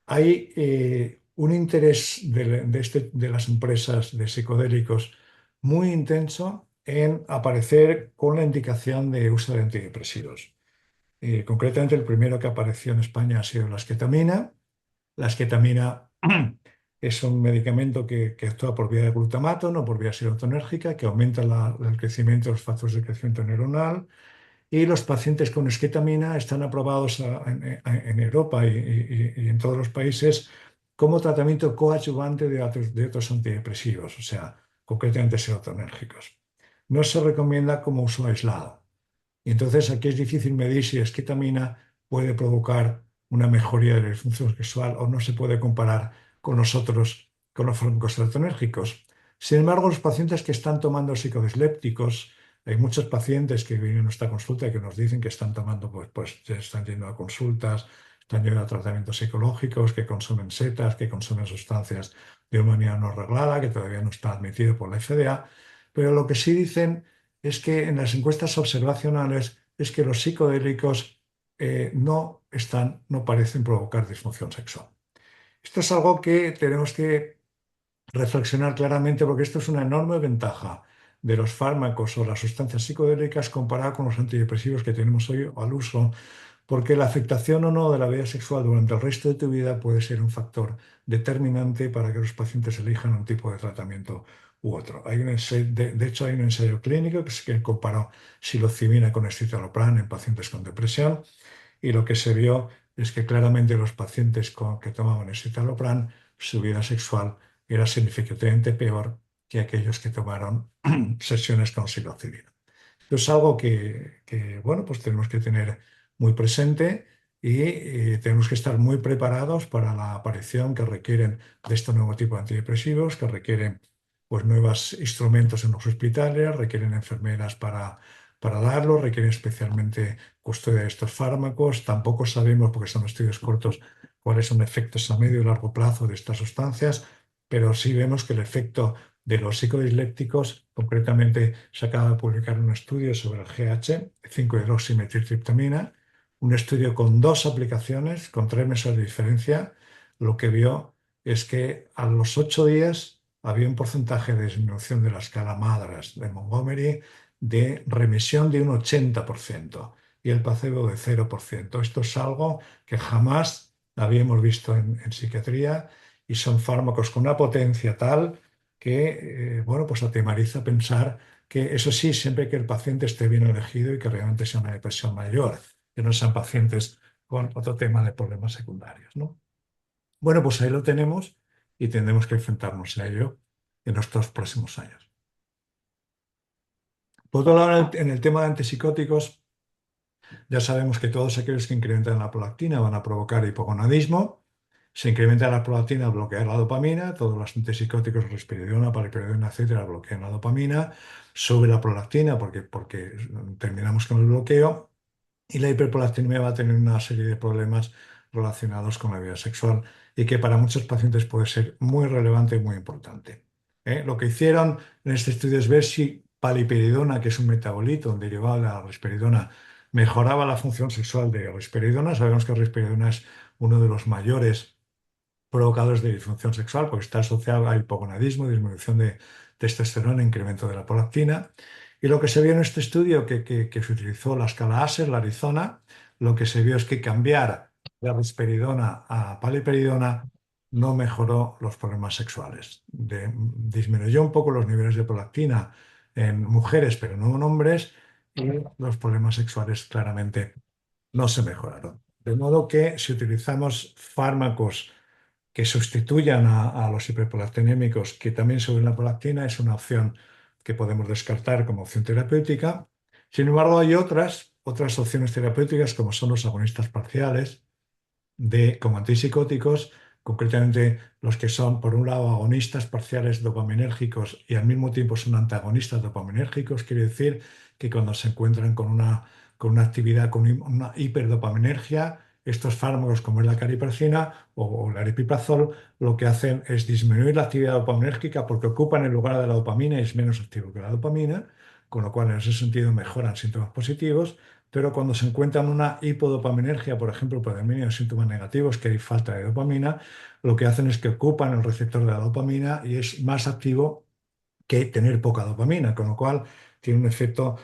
Hay un interés de las empresas de psicodélicos muy intenso en aparecer con la indicación de uso de antidepresivos. Concretamente, el primero que apareció en España ha sido la esketamina. La esketamina es un medicamento que actúa por vía de glutamato, no por vía serotonérgica, que aumenta el crecimiento de los factores de crecimiento neuronal. Y los pacientes con esketamina están aprobados en Europa y en todos los países como tratamiento coadyuvante de otros antidepresivos, o sea, concretamente serotonérgicos. No se recomienda como uso aislado. Y entonces aquí es difícil medir si esketamina puede provocar una mejoría de la disfunción sexual o no se puede comparar con los fármacos serotonérgicos. Sin embargo, los pacientes que están tomando psicodislépticos, hay muchos pacientes que vienen a nuestra consulta y que nos dicen que están tomando, pues están yendo a consultas, están yendo a tratamientos psicológicos, que consumen setas, que consumen sustancias de una manera no reglada, que todavía no está admitido por la FDA, pero lo que sí dicen es que en las encuestas observacionales es que los psicodélicos no parecen provocar disfunción sexual. Esto es algo que tenemos que reflexionar claramente porque esto es una enorme ventaja de los fármacos o las sustancias psicodélicas comparada con los antidepresivos que tenemos hoy al uso, porque la afectación o no de la vida sexual durante el resto de tu vida puede ser un factor determinante para que los pacientes elijan un tipo de tratamiento u otro. De hecho, hay un ensayo clínico que comparó psilocibina con escitalopram en pacientes con depresión y lo que se vio es que claramente los pacientes que tomaban escitalopram, su vida sexual era significativamente peor que aquellos que tomaron sesiones con psilocibina. Esto es algo bueno, pues tenemos que tener muy presente y tenemos que estar muy preparados para la aparición que requieren de este nuevo tipo de antidepresivos, que requieren pues nuevos instrumentos en los hospitales, requieren enfermeras para darlos, requieren especialmente custodia de estos fármacos. Tampoco sabemos, porque son estudios cortos, cuáles son efectos a medio y largo plazo de estas sustancias, pero sí vemos que el efecto de los psicodislépticos, concretamente se acaba de publicar un estudio sobre el GH, 5-hidroximetiltriptamina, un estudio con dos aplicaciones, con 3 meses de diferencia. Lo que vio es que a los 8 días había un porcentaje de disminución de la escala MADRS de Montgomery de remisión de un 80% y el placebo de 0%. Esto es algo que jamás habíamos visto en psiquiatría y son fármacos con una potencia tal que, bueno, pues atemoriza pensar que eso sí, siempre que el paciente esté bien elegido y que realmente sea una depresión mayor, que no sean pacientes con otro tema de problemas secundarios, ¿no? Bueno, pues ahí lo tenemos y tendremos que enfrentarnos a ello en estos próximos años. Por otro lado, en el tema de antipsicóticos, ya sabemos que todos aquellos que incrementan la prolactina van a provocar hipogonadismo. Se incrementa la prolactina al bloquear la dopamina. Todos los antipsicóticos, risperidona, paliperidona, etcétera, bloquean la dopamina. Sube la prolactina porque terminamos con el bloqueo. Y la hiperprolactinemia va a tener una serie de problemas relacionados con la vida sexual y que para muchos pacientes puede ser muy relevante y muy importante. Lo que hicieron en este estudio es ver si paliperidona, que es un metabolito derivado de la risperidona, mejoraba la función sexual de risperidona. Sabemos que la risperidona es uno de los mayores provocadores de disfunción sexual porque está asociado a hipogonadismo, disminución de testosterona, incremento de la prolactina. Y lo que se vio en este estudio, que se utilizó la escala Aser, la Arizona, lo que se vio es que cambiar de risperidona a paliperidona no mejoró los problemas sexuales. Disminuyó un poco los niveles de prolactina en mujeres, pero no en hombres, y los problemas sexuales claramente no se mejoraron. De modo que si utilizamos fármacos que sustituyan a los hiperprolactinémicos que también suben la prolactina, es una opción que podemos descartar como opción terapéutica. Sin embargo, hay otras opciones terapéuticas como son los agonistas parciales como antipsicóticos, concretamente los que son, por un lado, agonistas parciales dopaminérgicos y al mismo tiempo son antagonistas dopaminérgicos. Quiere decir que cuando se encuentran con una actividad con una hiperdopaminergia, estos fármacos como es la caripracina o el aripiprazol, lo que hacen es disminuir la actividad dopaminérgica porque ocupan el lugar de la dopamina y es menos activo que la dopamina, con lo cual en ese sentido mejoran síntomas positivos. Pero cuando se encuentran una hipodopaminergia, por ejemplo, predominio de síntomas negativos, que hay falta de dopamina, lo que hacen es que ocupan el receptor de la dopamina y es más activo que tener poca dopamina, con lo cual tiene un efecto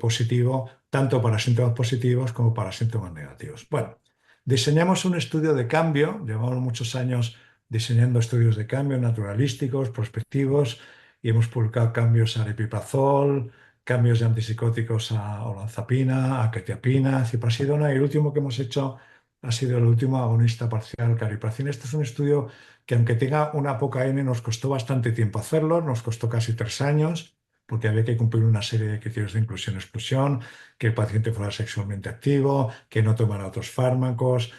positivo tanto para síntomas positivos como para síntomas negativos. Bueno, diseñamos un estudio de cambio, llevamos muchos años diseñando estudios de cambio naturalísticos, prospectivos, y hemos publicado cambios a aripiprazol, cambios de antipsicóticos a olanzapina, a quetiapina, a ciprasidona, y el último que hemos hecho ha sido el último agonista parcial caripracina. Este es un estudio que aunque tenga una poca N, nos costó bastante tiempo hacerlo, nos costó casi 3 años, porque había que cumplir una serie de criterios de inclusión-exclusión, que el paciente fuera sexualmente activo, que no tomara otros fármacos,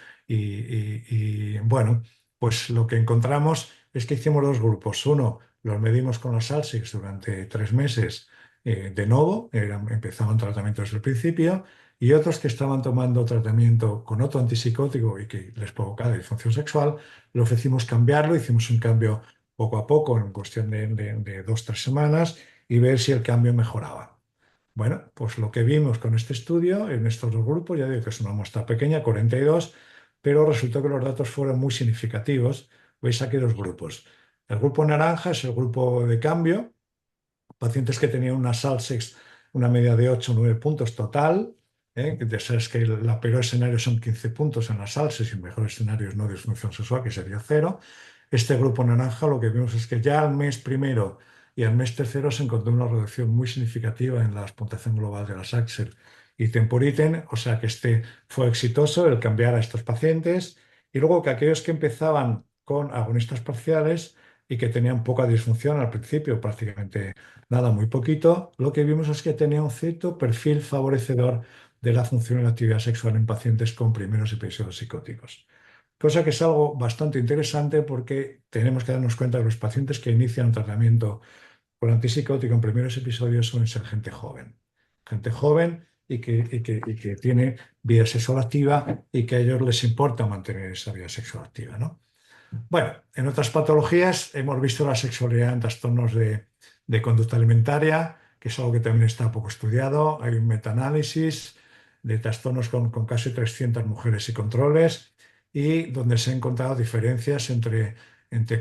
bueno, pues lo que encontramos es que hicimos dos grupos. Uno, los medimos con los Salsix durante 3 meses de nuevo, empezaban tratamiento desde el principio, y otros que estaban tomando tratamiento con otro antipsicótico y que les provocaba disfunción sexual, le ofrecimos cambiarlo, hicimos un cambio poco a poco en cuestión de 2 o 3 semanas y ver si el cambio mejoraba. Bueno, pues lo que vimos con este estudio en estos dos grupos, ya digo que es una muestra pequeña, 42, pero resultó que los datos fueron muy significativos. Veis aquí dos grupos. El grupo naranja es el grupo de cambio, pacientes que tenían una SALSEX, una media de 8 o 9 puntos total, que sabes que el peor escenario son 15 puntos en la SALSEX y el mejor escenario es no disfunción sexual, que sería cero. Este grupo naranja lo que vimos es que ya al mes primero y al mes tercero se encontró una reducción muy significativa en la puntuación global de las Axel y Temporiten, o sea que este fue exitoso el cambiar a estos pacientes, y luego que aquellos que empezaban con agonistas parciales y que tenían poca disfunción al principio, prácticamente nada, muy poquito, lo que vimos es que tenía un cierto perfil favorecedor de la función y la actividad sexual en pacientes con primeros episodios psicóticos. Cosa que es algo bastante interesante porque tenemos que darnos cuenta que los pacientes que inician un tratamiento con antipsicótico en primeros episodios suelen ser gente joven y que tiene vida sexual activa y que a ellos les importa mantener esa vida sexual activa, ¿no? Bueno, en otras patologías hemos visto la sexualidad en trastornos de conducta alimentaria, que es algo que también está poco estudiado. Hay un metaanálisis de trastornos con casi 300 mujeres y controles, y donde se han encontrado diferencias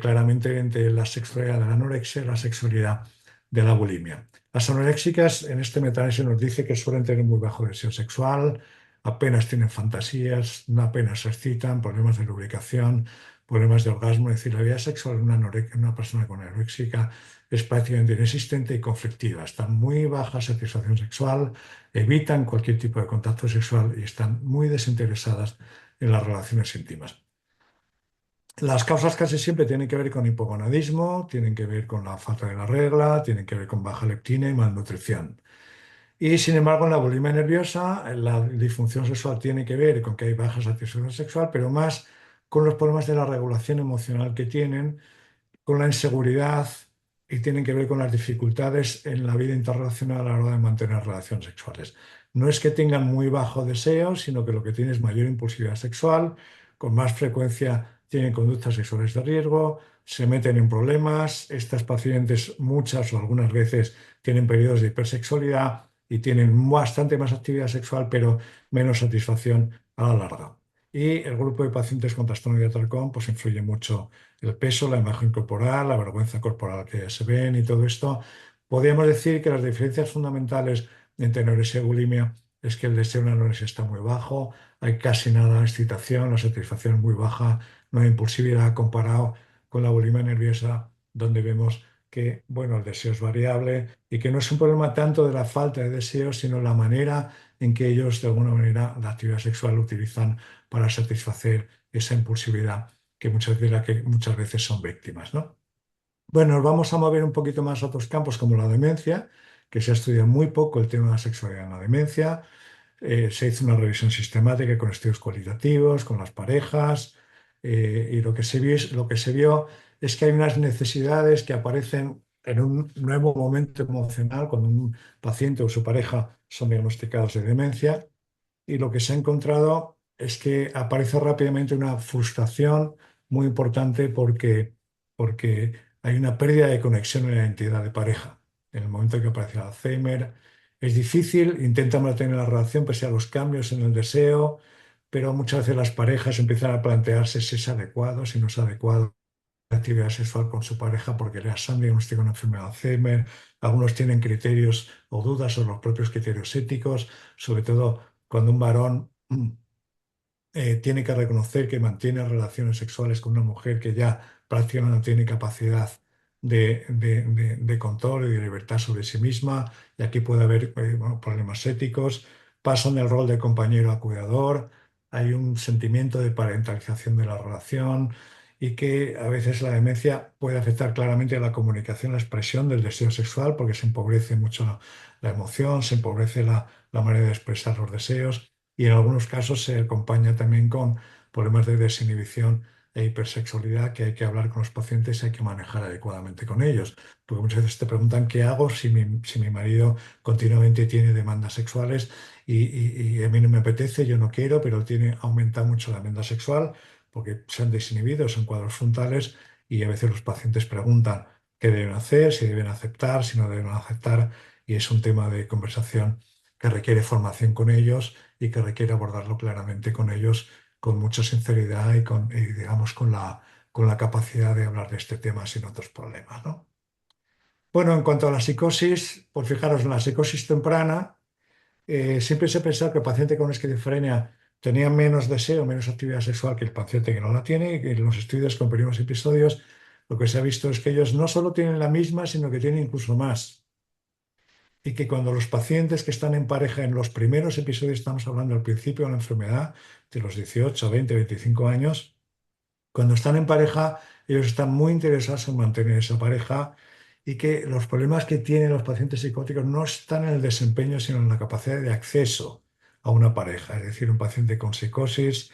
claramente entre la sexualidad de la anorexia y la sexualidad de la bulimia. Las anoréxicas en este metaanálisis nos dice que suelen tener muy bajo deseo sexual, apenas tienen fantasías, no apenas se excitan, problemas de lubricación, problemas de orgasmo. Es decir, la vida sexual en una persona con anoréxica es prácticamente inexistente y conflictiva. Están muy baja satisfacción sexual, evitan cualquier tipo de contacto sexual y están muy desinteresadas en las relaciones íntimas. Las causas casi siempre tienen que ver con hipogonadismo, tienen que ver con la falta de la regla, tienen que ver con baja leptina y malnutrición. Y sin embargo, en la bulimia nerviosa, la disfunción sexual tiene que ver con que hay baja satisfacción sexual, pero más con los problemas de la regulación emocional que tienen, con la inseguridad, y tienen que ver con las dificultades en la vida interrelacional a la hora de mantener relaciones sexuales. No es que tengan muy bajo deseo, sino que lo que tienen es mayor impulsividad sexual, con más frecuencia tienen conductas sexuales de riesgo, se meten en problemas. Estas pacientes muchas o algunas veces tienen periodos de hipersexualidad y tienen bastante más actividad sexual, pero menos satisfacción a la larga. Y el grupo de pacientes con trastorno de atracón pues influye mucho el peso, la imagen corporal, la vergüenza corporal que se ven y todo esto. Podríamos decir que las diferencias fundamentales entre anorexia y bulimia es que el deseo en la anorexia está muy bajo, hay casi nada de excitación, la satisfacción es muy baja, no hay impulsividad comparado con la bulimia nerviosa, donde vemos que, bueno, el deseo es variable y que no es un problema tanto de la falta de deseo, sino la manera en que ellos, de alguna manera, la actividad sexual lo utilizan para satisfacer esa impulsividad muchas veces son víctimas, ¿no? Bueno, nos vamos a mover un poquito más a otros campos como la demencia, que se ha estudiado muy poco el tema de la sexualidad en la demencia. Se hizo una revisión sistemática con estudios cualitativos, con las parejas, y lo que se vio es que hay unas necesidades que aparecen en un nuevo momento emocional cuando un paciente o su pareja son diagnosticados de demencia, y lo que se ha encontrado es que aparece rápidamente una frustración muy importante porque hay una pérdida de conexión en la identidad de pareja. En el momento que aparece el Alzheimer, es difícil, intentan mantener la relación pese a los cambios en el deseo, pero muchas veces las parejas empiezan a plantearse si es adecuado, si no es adecuado la actividad sexual con su pareja porque les han diagnosticado una enfermedad de Alzheimer. Algunos tienen criterios o dudas sobre los propios criterios éticos, sobre todo cuando un varón tiene que reconocer que mantiene relaciones sexuales con una mujer que ya prácticamente no tiene capacidad de control y de libertad sobre sí misma, y aquí puede haber bueno, problemas éticos, pasan del rol de compañero a cuidador, hay un sentimiento de parentalización de la relación y que a veces la demencia puede afectar claramente a la comunicación, la expresión del deseo sexual, porque se empobrece mucho la emoción, se empobrece la manera de expresar los deseos y en algunos casos se acompaña también con problemas de desinhibición e hipersexualidad que hay que hablar con los pacientes y hay que manejar adecuadamente con ellos. Porque muchas veces te preguntan qué hago si mi marido continuamente tiene demandas sexuales y a mí no me apetece, yo no quiero, pero él tiene aumentado mucho la demanda sexual porque se han desinhibido, son cuadros frontales y a veces los pacientes preguntan qué deben hacer, si deben aceptar, si no deben aceptar y es un tema de conversación que requiere formación con ellos y que requiere abordarlo claramente con ellos con mucha sinceridad y, digamos, con la capacidad de hablar de este tema sin otros problemas, ¿no? Bueno, en cuanto a la psicosis, pues fijaros, en la psicosis temprana, siempre se ha pensado que el paciente con esquizofrenia tenía menos deseo, menos actividad sexual que el paciente que no la tiene, y que en los estudios con primeros episodios lo que se ha visto es que ellos no solo tienen la misma, sino que tienen incluso más y que cuando los pacientes que están en pareja en los primeros episodios, estamos hablando al principio de la enfermedad, de los 18, 20, 25 años, cuando están en pareja, ellos están muy interesados en mantener esa pareja y que los problemas que tienen los pacientes psicóticos no están en el desempeño, sino en la capacidad de acceso a una pareja. Es decir, un paciente con psicosis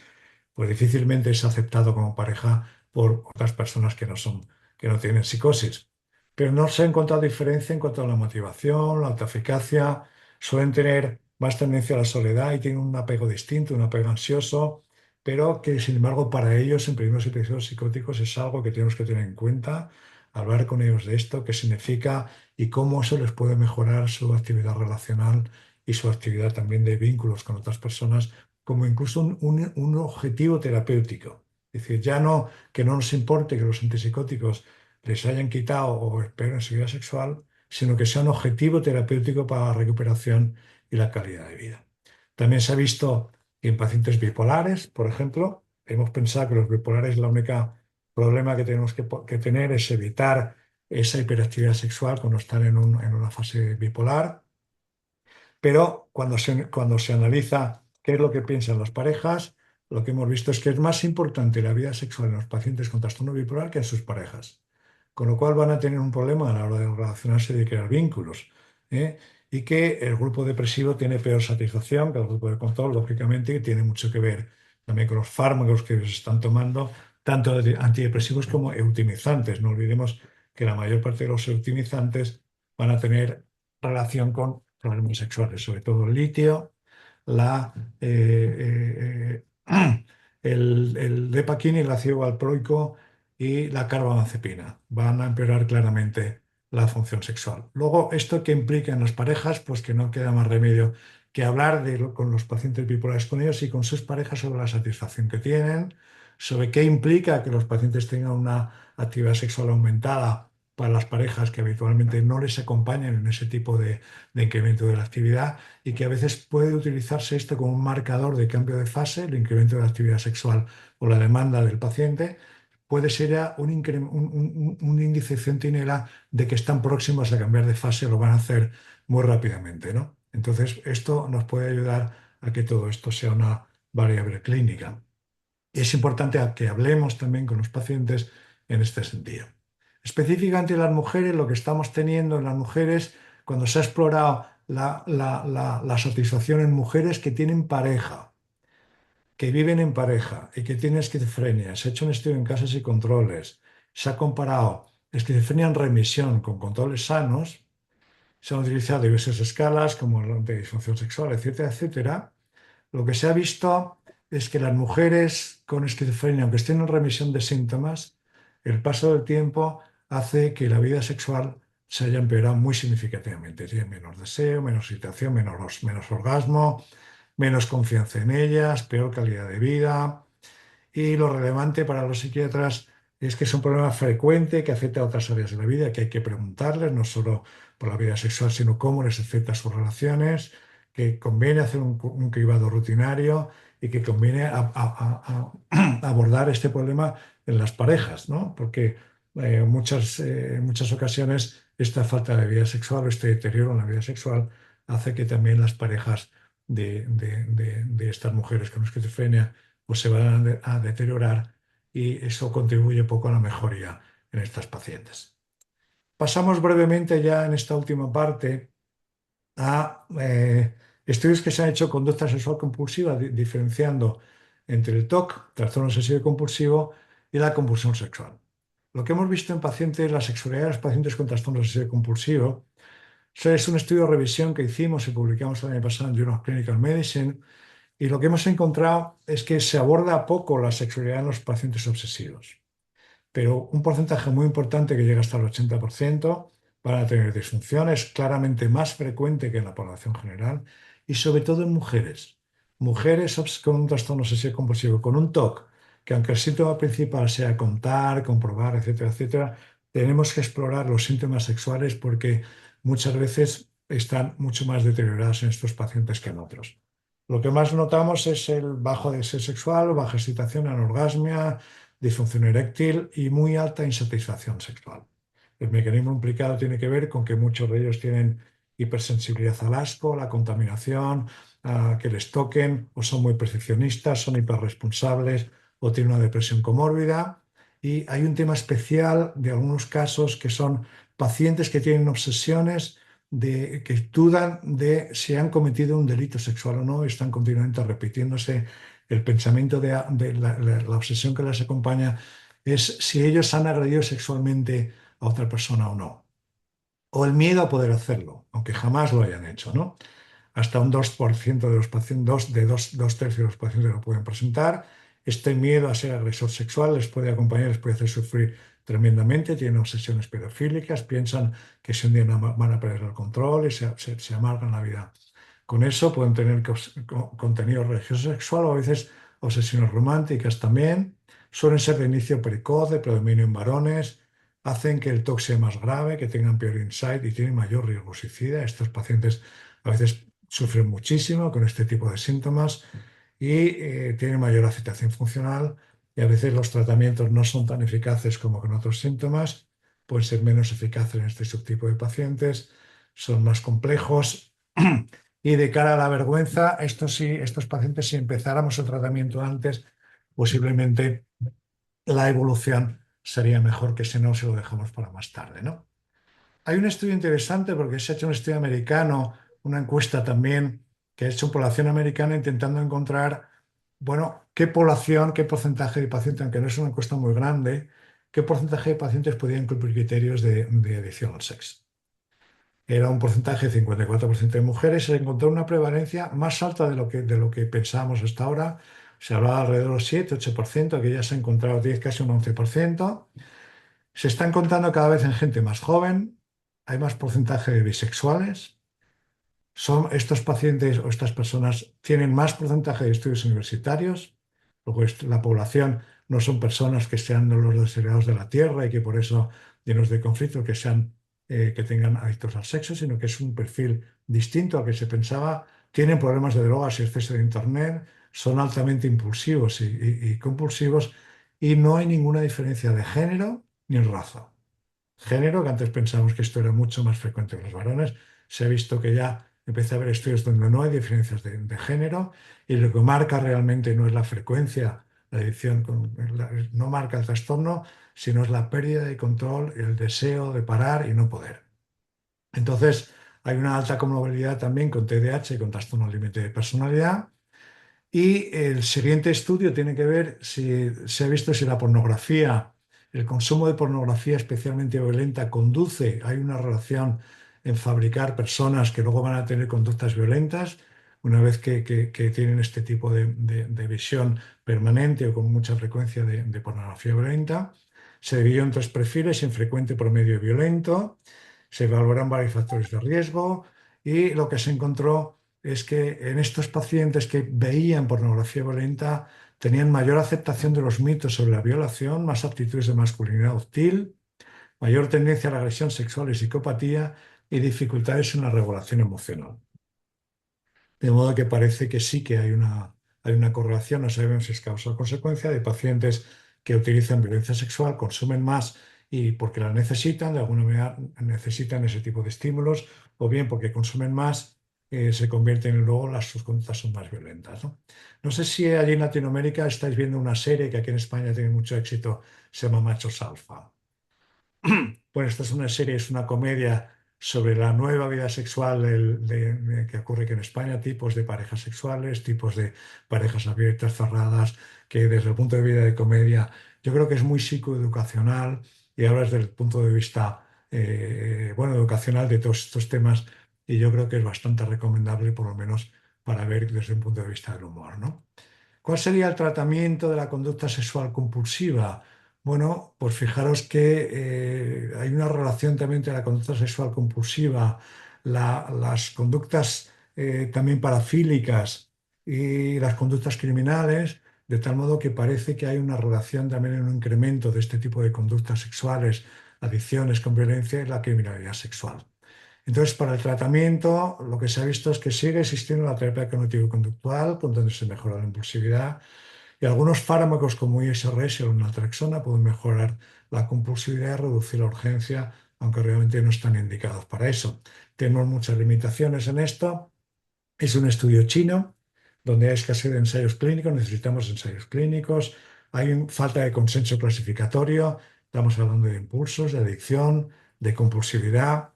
pues difícilmente es aceptado como pareja por otras personas que no tienen psicosis. Pero no se ha encontrado diferencia en cuanto a la motivación, la autoeficacia, suelen tener más tendencia a la soledad y tienen un apego distinto, un apego ansioso, pero que sin embargo para ellos en primeros episodios psicóticos es algo que tenemos que tener en cuenta, hablar con ellos de esto, qué significa y cómo eso les puede mejorar su actividad relacional y su actividad también de vínculos con otras personas como incluso un objetivo terapéutico. Es decir, ya no que no nos importe que los antipsicóticos les hayan quitado o esperen su vida sexual, sino que sea un objetivo terapéutico para la recuperación y la calidad de vida. También se ha visto que en pacientes bipolares, por ejemplo, hemos pensado que los bipolares la única problema que tenemos que tener es evitar esa hiperactividad sexual cuando están en una fase bipolar, pero cuando se analiza qué es lo que piensan las parejas, lo que hemos visto es que es más importante la vida sexual en los pacientes con trastorno bipolar que en sus parejas. Con lo cual van a tener un problema a la hora de relacionarse y de crear vínculos. ¿eh? Y que el grupo depresivo tiene peor satisfacción que el grupo de control, lógicamente, y tiene mucho que ver también con los fármacos que se están tomando, tanto antidepresivos como eutimizantes. No olvidemos que la mayor parte de los eutimizantes van a tener relación con problemas sexuales, sobre todo el litio, la, el Depaquine, el ácido valproico y la carbamazepina. Van a empeorar claramente la función sexual. Luego, ¿esto que implica en las parejas? Pues que no queda más remedio que hablar con los pacientes bipolares con ellos y con sus parejas sobre la satisfacción que tienen, sobre qué implica que los pacientes tengan una actividad sexual aumentada para las parejas que habitualmente no les acompañan en ese tipo de incremento de la actividad y que a veces puede utilizarse esto como un marcador de cambio de fase, el incremento de la actividad sexual o la demanda del paciente, puede ser ya un índice centinela de que están próximos a cambiar de fase, lo van a hacer muy rápidamente, ¿no? Entonces, esto nos puede ayudar a que todo esto sea una variable clínica. Y es importante que hablemos también con los pacientes en este sentido. Específicamente en las mujeres, lo que estamos teniendo en las mujeres, cuando se ha explorado la satisfacción en mujeres que tienen pareja, que viven en pareja y que tienen esquizofrenia, se ha hecho un estudio en casos y controles, se ha comparado esquizofrenia en remisión con controles sanos, se han utilizado diversas escalas como la de disfunción sexual, etcétera, etcétera. Lo que se ha visto es que las mujeres con esquizofrenia, aunque estén en remisión de síntomas, el paso del tiempo hace que la vida sexual se haya empeorado muy significativamente. Tienen menos deseo, menos excitación, menos orgasmo, menos confianza en ellas, peor calidad de vida. Y lo relevante para los psiquiatras es que es un problema frecuente que afecta a otras áreas de la vida, que hay que preguntarles, no solo por la vida sexual, sino cómo les afecta a sus relaciones, que conviene hacer un cribado rutinario y que conviene abordar este problema en las parejas, ¿no? Porque en muchas ocasiones esta falta de vida sexual o este deterioro en la vida sexual hace que también las parejas de estas mujeres con esquizofrenia pues se van a deteriorar y eso contribuye poco a la mejoría en estas pacientes. Pasamos brevemente ya en esta última parte a estudios que se han hecho conducta sexual compulsiva, diferenciando entre el TOC, trastorno obsesivo compulsivo, y la compulsión sexual. Lo que hemos visto en pacientes, la sexualidad de los pacientes con trastorno obsesivo compulsivo, es un estudio de revisión que hicimos y publicamos el año pasado en Journal of Clinical Medicine, y lo que hemos encontrado es que se aborda poco la sexualidad en los pacientes obsesivos, pero un porcentaje muy importante que llega hasta el 80% van a tener disfunción, es claramente más frecuente que en la población general y sobre todo en mujeres. Mujeres con un trastorno obsesivo compulsivo, con un TOC, que aunque el síntoma principal sea contar, comprobar, etcétera, etcétera, tenemos que explorar los síntomas sexuales porque muchas veces están mucho más deteriorados en estos pacientes que en otros. Lo que más notamos es el bajo deseo sexual, baja excitación, anorgasmia, disfunción eréctil y muy alta insatisfacción sexual. El mecanismo implicado tiene que ver con que muchos de ellos tienen hipersensibilidad al asco, la contaminación, que les toquen, o son muy perfeccionistas, son hiperresponsables o tienen una depresión comórbida. Y hay un tema especial de algunos casos que son pacientes que tienen obsesiones que dudan de si han cometido un delito sexual o no, y están continuamente repitiéndose el pensamiento de la obsesión que les acompaña es si ellos han agredido sexualmente a otra persona o no. O el miedo a poder hacerlo, aunque jamás lo hayan hecho, ¿no? Hasta un 2% de los pacientes, dos tercios de los pacientes lo pueden presentar. Este miedo a ser agresor sexual les puede acompañar, les puede hacer sufrir tremendamente. Tienen obsesiones pedofílicas, piensan que si un día no van a perder el control y se amargan la vida. Con eso pueden tener contenido religioso sexual o a veces obsesiones románticas también. Suelen ser de inicio precoz, de predominio en varones, hacen que el TOC sea más grave, que tengan peor insight y tienen mayor riesgo suicida. Estos pacientes a veces sufren muchísimo con este tipo de síntomas y tienen mayor afectación funcional y a veces los tratamientos no son tan eficaces como con otros síntomas, pueden ser menos eficaces en este subtipo de pacientes, son más complejos. Y de cara a la vergüenza, estos pacientes, si empezáramos el tratamiento antes, posiblemente la evolución sería mejor que si no se lo dejamos para más tarde, ¿no? Hay un estudio interesante porque se ha hecho un estudio americano, una encuesta también que ha hecho población americana intentando encontrar, bueno, qué población, qué porcentaje de pacientes, aunque no es una encuesta muy grande, qué porcentaje de pacientes podían cumplir criterios de adicción al sexo. Era un porcentaje de 54% de mujeres, se encontró una prevalencia más alta de lo que pensábamos hasta ahora. Se hablaba alrededor del 7-8%, que ya se ha encontrado 10, casi un 11%. Se está encontrando cada vez en gente más joven, hay más porcentaje de bisexuales. Estos pacientes o estas personas tienen más porcentaje de estudios universitarios, luego la población no son personas que sean los desheredados de la tierra y que por eso llenos de conflicto, que tengan adictos al sexo, sino que es un perfil distinto al que se pensaba. Tienen problemas de drogas y exceso de internet, son altamente impulsivos y compulsivos y no hay ninguna diferencia de género ni raza. Género, que antes pensábamos que esto era mucho más frecuente en los varones, se ha visto que ya empieza a haber estudios donde no hay diferencias de género y lo que marca realmente no es la frecuencia, la adicción, no marca el trastorno, sino es la pérdida de control, el deseo de parar y no poder. Entonces, hay una alta comorbilidad también con TDAH y con trastorno límite de personalidad. Y el siguiente estudio tiene que ver si se ha visto si la pornografía, el consumo de pornografía especialmente violenta conduce, hay una relación en fabricar personas que luego van a tener conductas violentas. una vez que tienen este tipo de visión permanente o con mucha frecuencia de pornografía violenta. Se dividió en tres perfiles: infrecuente, promedio y violento. Se evaluaron varios factores de riesgo y lo que se encontró es que en estos pacientes que veían pornografía violenta tenían mayor aceptación de los mitos sobre la violación, más actitudes de masculinidad hostil, mayor tendencia a la agresión sexual y psicopatía y dificultades en la regulación emocional. De modo que parece que sí que hay una correlación, no sabemos si es causa o consecuencia, de pacientes que utilizan violencia sexual, consumen más y porque la necesitan, de alguna manera necesitan ese tipo de estímulos, o bien porque consumen más, se convierten en luego sus conductas son más violentas, ¿no? No sé si allí en Latinoamérica estáis viendo una serie que aquí en España tiene mucho éxito, se llama Machos Alfa. Bueno, esta es una serie, es una comedia sobre la nueva vida sexual que ocurre aquí en España, tipos de parejas sexuales, tipos de parejas abiertas, cerradas, que desde el punto de vista de comedia yo creo que es muy psicoeducacional y ahora desde el punto de vista, bueno, educacional de todos estos temas y yo creo que es bastante recomendable, por lo menos para ver desde un punto de vista del humor, ¿no? ¿Cuál sería el tratamiento de la conducta sexual compulsiva? Bueno, pues fijaros que hay una relación también entre la conducta sexual compulsiva, las conductas también parafílicas y las conductas criminales, de tal modo que parece que hay una relación también en un incremento de este tipo de conductas sexuales, adicciones con violencia y la criminalidad sexual. Entonces, para el tratamiento, lo que se ha visto es que sigue existiendo la terapia cognitivo-conductual, con donde se mejora la impulsividad, y algunos fármacos como ISRS o naltrexona pueden mejorar la compulsividad y reducir la urgencia, aunque realmente no están indicados para eso. Tenemos muchas limitaciones en esto. Es un estudio chino donde hay escasez de ensayos clínicos, necesitamos ensayos clínicos, hay falta de consenso clasificatorio, estamos hablando de impulsos, de adicción, de compulsividad.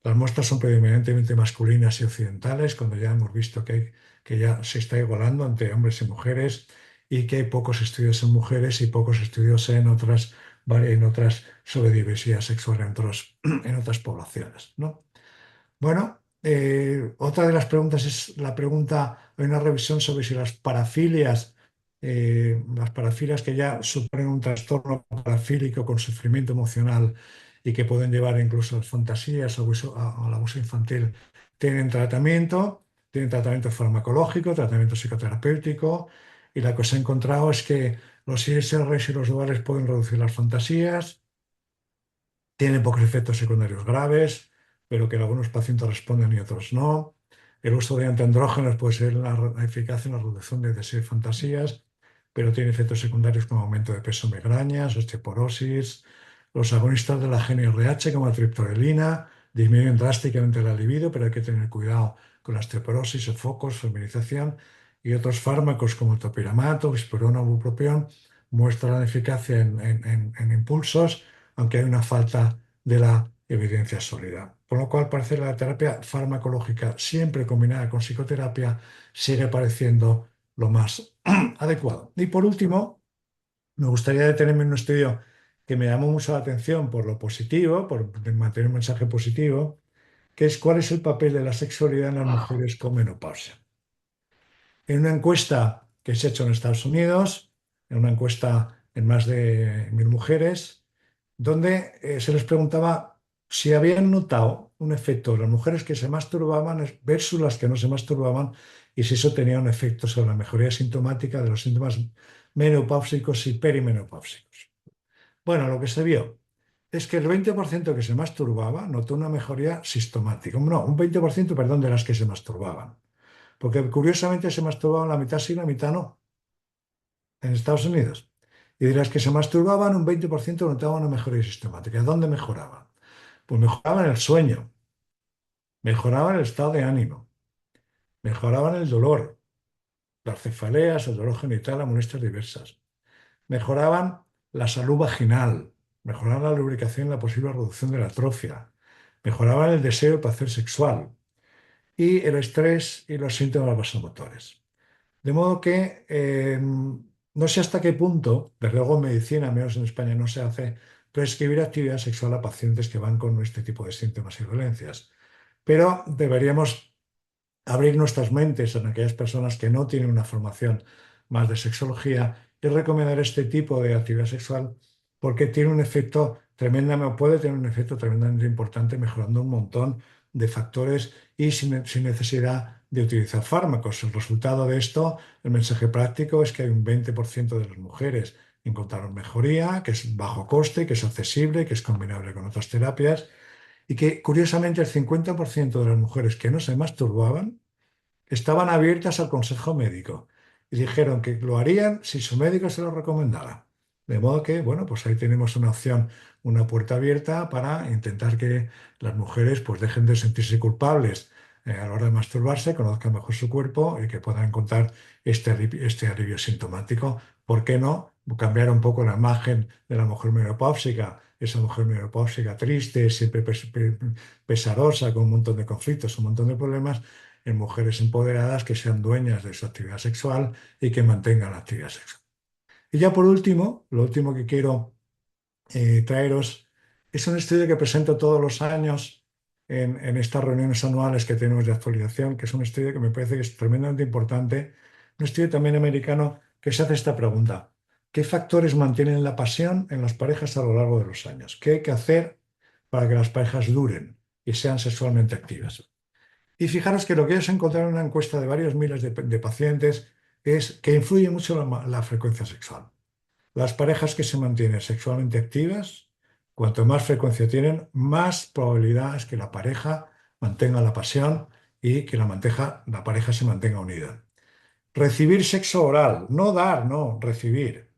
Las muestras son predominantemente masculinas y occidentales, cuando ya hemos visto que ya se está igualando entre hombres y mujeres y que hay pocos estudios en mujeres y pocos estudios en otras sobre diversidad sexual en otras poblaciones, ¿no? Bueno, otra de las preguntas es la pregunta, hay una revisión sobre si las parafilias que ya suponen un trastorno parafílico con sufrimiento emocional y que pueden llevar incluso a fantasías o al abuso infantil, tienen tratamiento farmacológico, tratamiento psicoterapéutico, y la que se ha encontrado es que los ISRs y los duales pueden reducir las fantasías, tiene pocos efectos secundarios graves, pero que en algunos pacientes responden y otros no. El uso de antiandrógenos puede ser eficaz en la reducción de deseos y fantasías, pero tiene efectos secundarios como aumento de peso, migrañas, osteoporosis. Los agonistas de la GnRH, como la triptorelina, disminuyen drásticamente la libido, pero hay que tener cuidado con la osteoporosis, sofocos, feminización. Y otros fármacos como el topiramato, bispirona o bupropión muestran eficacia en impulsos, aunque hay una falta de la evidencia sólida. Por lo cual parece que la terapia farmacológica, siempre combinada con psicoterapia, sigue pareciendo lo más adecuado. Y por último, me gustaría detenerme en un estudio que me llamó mucho la atención por lo positivo, por mantener un mensaje positivo, que es cuál es el papel de la sexualidad en las mujeres con menopausia. En una encuesta que se ha hecho en Estados Unidos, en una encuesta en más de 1.000 mujeres, donde se les preguntaba si habían notado un efecto de las mujeres que se masturbaban versus las que no se masturbaban y si eso tenía un efecto sobre la mejoría sintomática de los síntomas menopáusicos y perimenopáusicos. Bueno, lo que se vio es que el 20% que se masturbaba notó una mejoría sistemática. No, un 20%, perdón, de las que se masturbaban. Porque curiosamente se masturbaban la mitad sí, la mitad no, en Estados Unidos. Y de las que se masturbaban, un 20% notaban una mejoría sistemática. ¿Dónde mejoraban? Pues mejoraban el sueño, mejoraban el estado de ánimo, mejoraban el dolor, las cefaleas, el dolor genital, las molestias diversas. Mejoraban la salud vaginal, mejoraban la lubricación y la posible reducción de la atrofia, mejoraban el deseo y el placer sexual y el estrés y los síntomas vasomotores. De modo que no sé hasta qué punto, desde luego en medicina, al menos en España, no se hace prescribir actividad sexual a pacientes que van con este tipo de síntomas y dolencias. Pero deberíamos abrir nuestras mentes en aquellas personas que no tienen una formación más de sexología y recomendar este tipo de actividad sexual porque tiene un efecto tremendamente, puede tener un efecto tremendamente importante mejorando un montón de factores y sin necesidad de utilizar fármacos. El resultado de esto, el mensaje práctico es que hay un 20% de las mujeres encontraron mejoría, que es bajo coste, que es accesible, que es combinable con otras terapias y que curiosamente el 50% de las mujeres que no se masturbaban estaban abiertas al consejo médico y dijeron que lo harían si su médico se lo recomendara. De modo que, bueno, pues ahí tenemos una opción, una puerta abierta para intentar que las mujeres pues dejen de sentirse culpables a la hora de masturbarse, conozcan mejor su cuerpo y que puedan encontrar este alivio sintomático. ¿Por qué no cambiar un poco la imagen de la mujer menopáusica? Esa mujer menopáusica triste, siempre pesarosa, con un montón de conflictos, un montón de problemas, en mujeres empoderadas que sean dueñas de su actividad sexual y que mantengan la actividad sexual. Y ya por último, lo último que quiero traeros es un estudio que presento todos los años en estas reuniones anuales que tenemos de actualización, que es un estudio que me parece que es tremendamente importante, un estudio también americano que se hace esta pregunta: ¿qué factores mantienen la pasión en las parejas a lo largo de los años? ¿Qué hay que hacer para que las parejas duren y sean sexualmente activas? Y fijaros que lo que ellos encontraron en una encuesta de varios miles de pacientes es que influye mucho la frecuencia sexual. Las parejas que se mantienen sexualmente activas, cuanto más frecuencia tienen, más probabilidad es que la pareja mantenga la pasión y que la pareja se mantenga unida. Recibir sexo oral, no dar, no, recibir.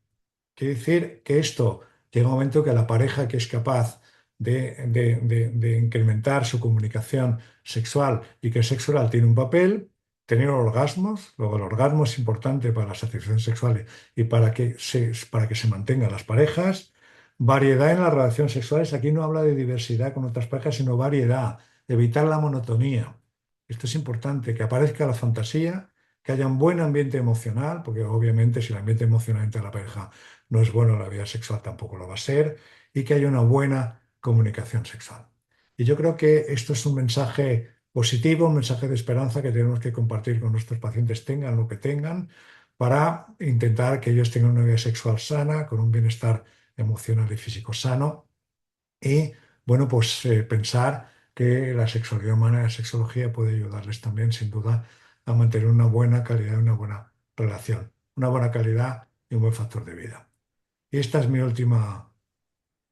Quiere decir que esto llega un momento que la pareja que es capaz de incrementar su comunicación sexual y que el sexo oral tiene un papel, tener orgasmos, luego el orgasmo es importante para la satisfacción sexual y para que se mantengan las parejas, variedad en las relaciones sexuales, aquí no habla de diversidad con otras parejas, sino variedad, evitar la monotonía. Esto es importante, que aparezca la fantasía, que haya un buen ambiente emocional, porque obviamente si el ambiente emocional entre la pareja no es bueno, la vida sexual tampoco lo va a ser, y que haya una buena comunicación sexual. Y yo creo que esto es un mensaje positivo, un mensaje de esperanza que tenemos que compartir con nuestros pacientes, tengan lo que tengan, para intentar que ellos tengan una vida sexual sana, con un bienestar emocional y físico sano, y bueno, pues pensar que la sexualidad humana y la sexología puede ayudarles también, sin duda, a mantener una buena calidad y una buena relación, una buena calidad y un buen factor de vida. Y esta es mi última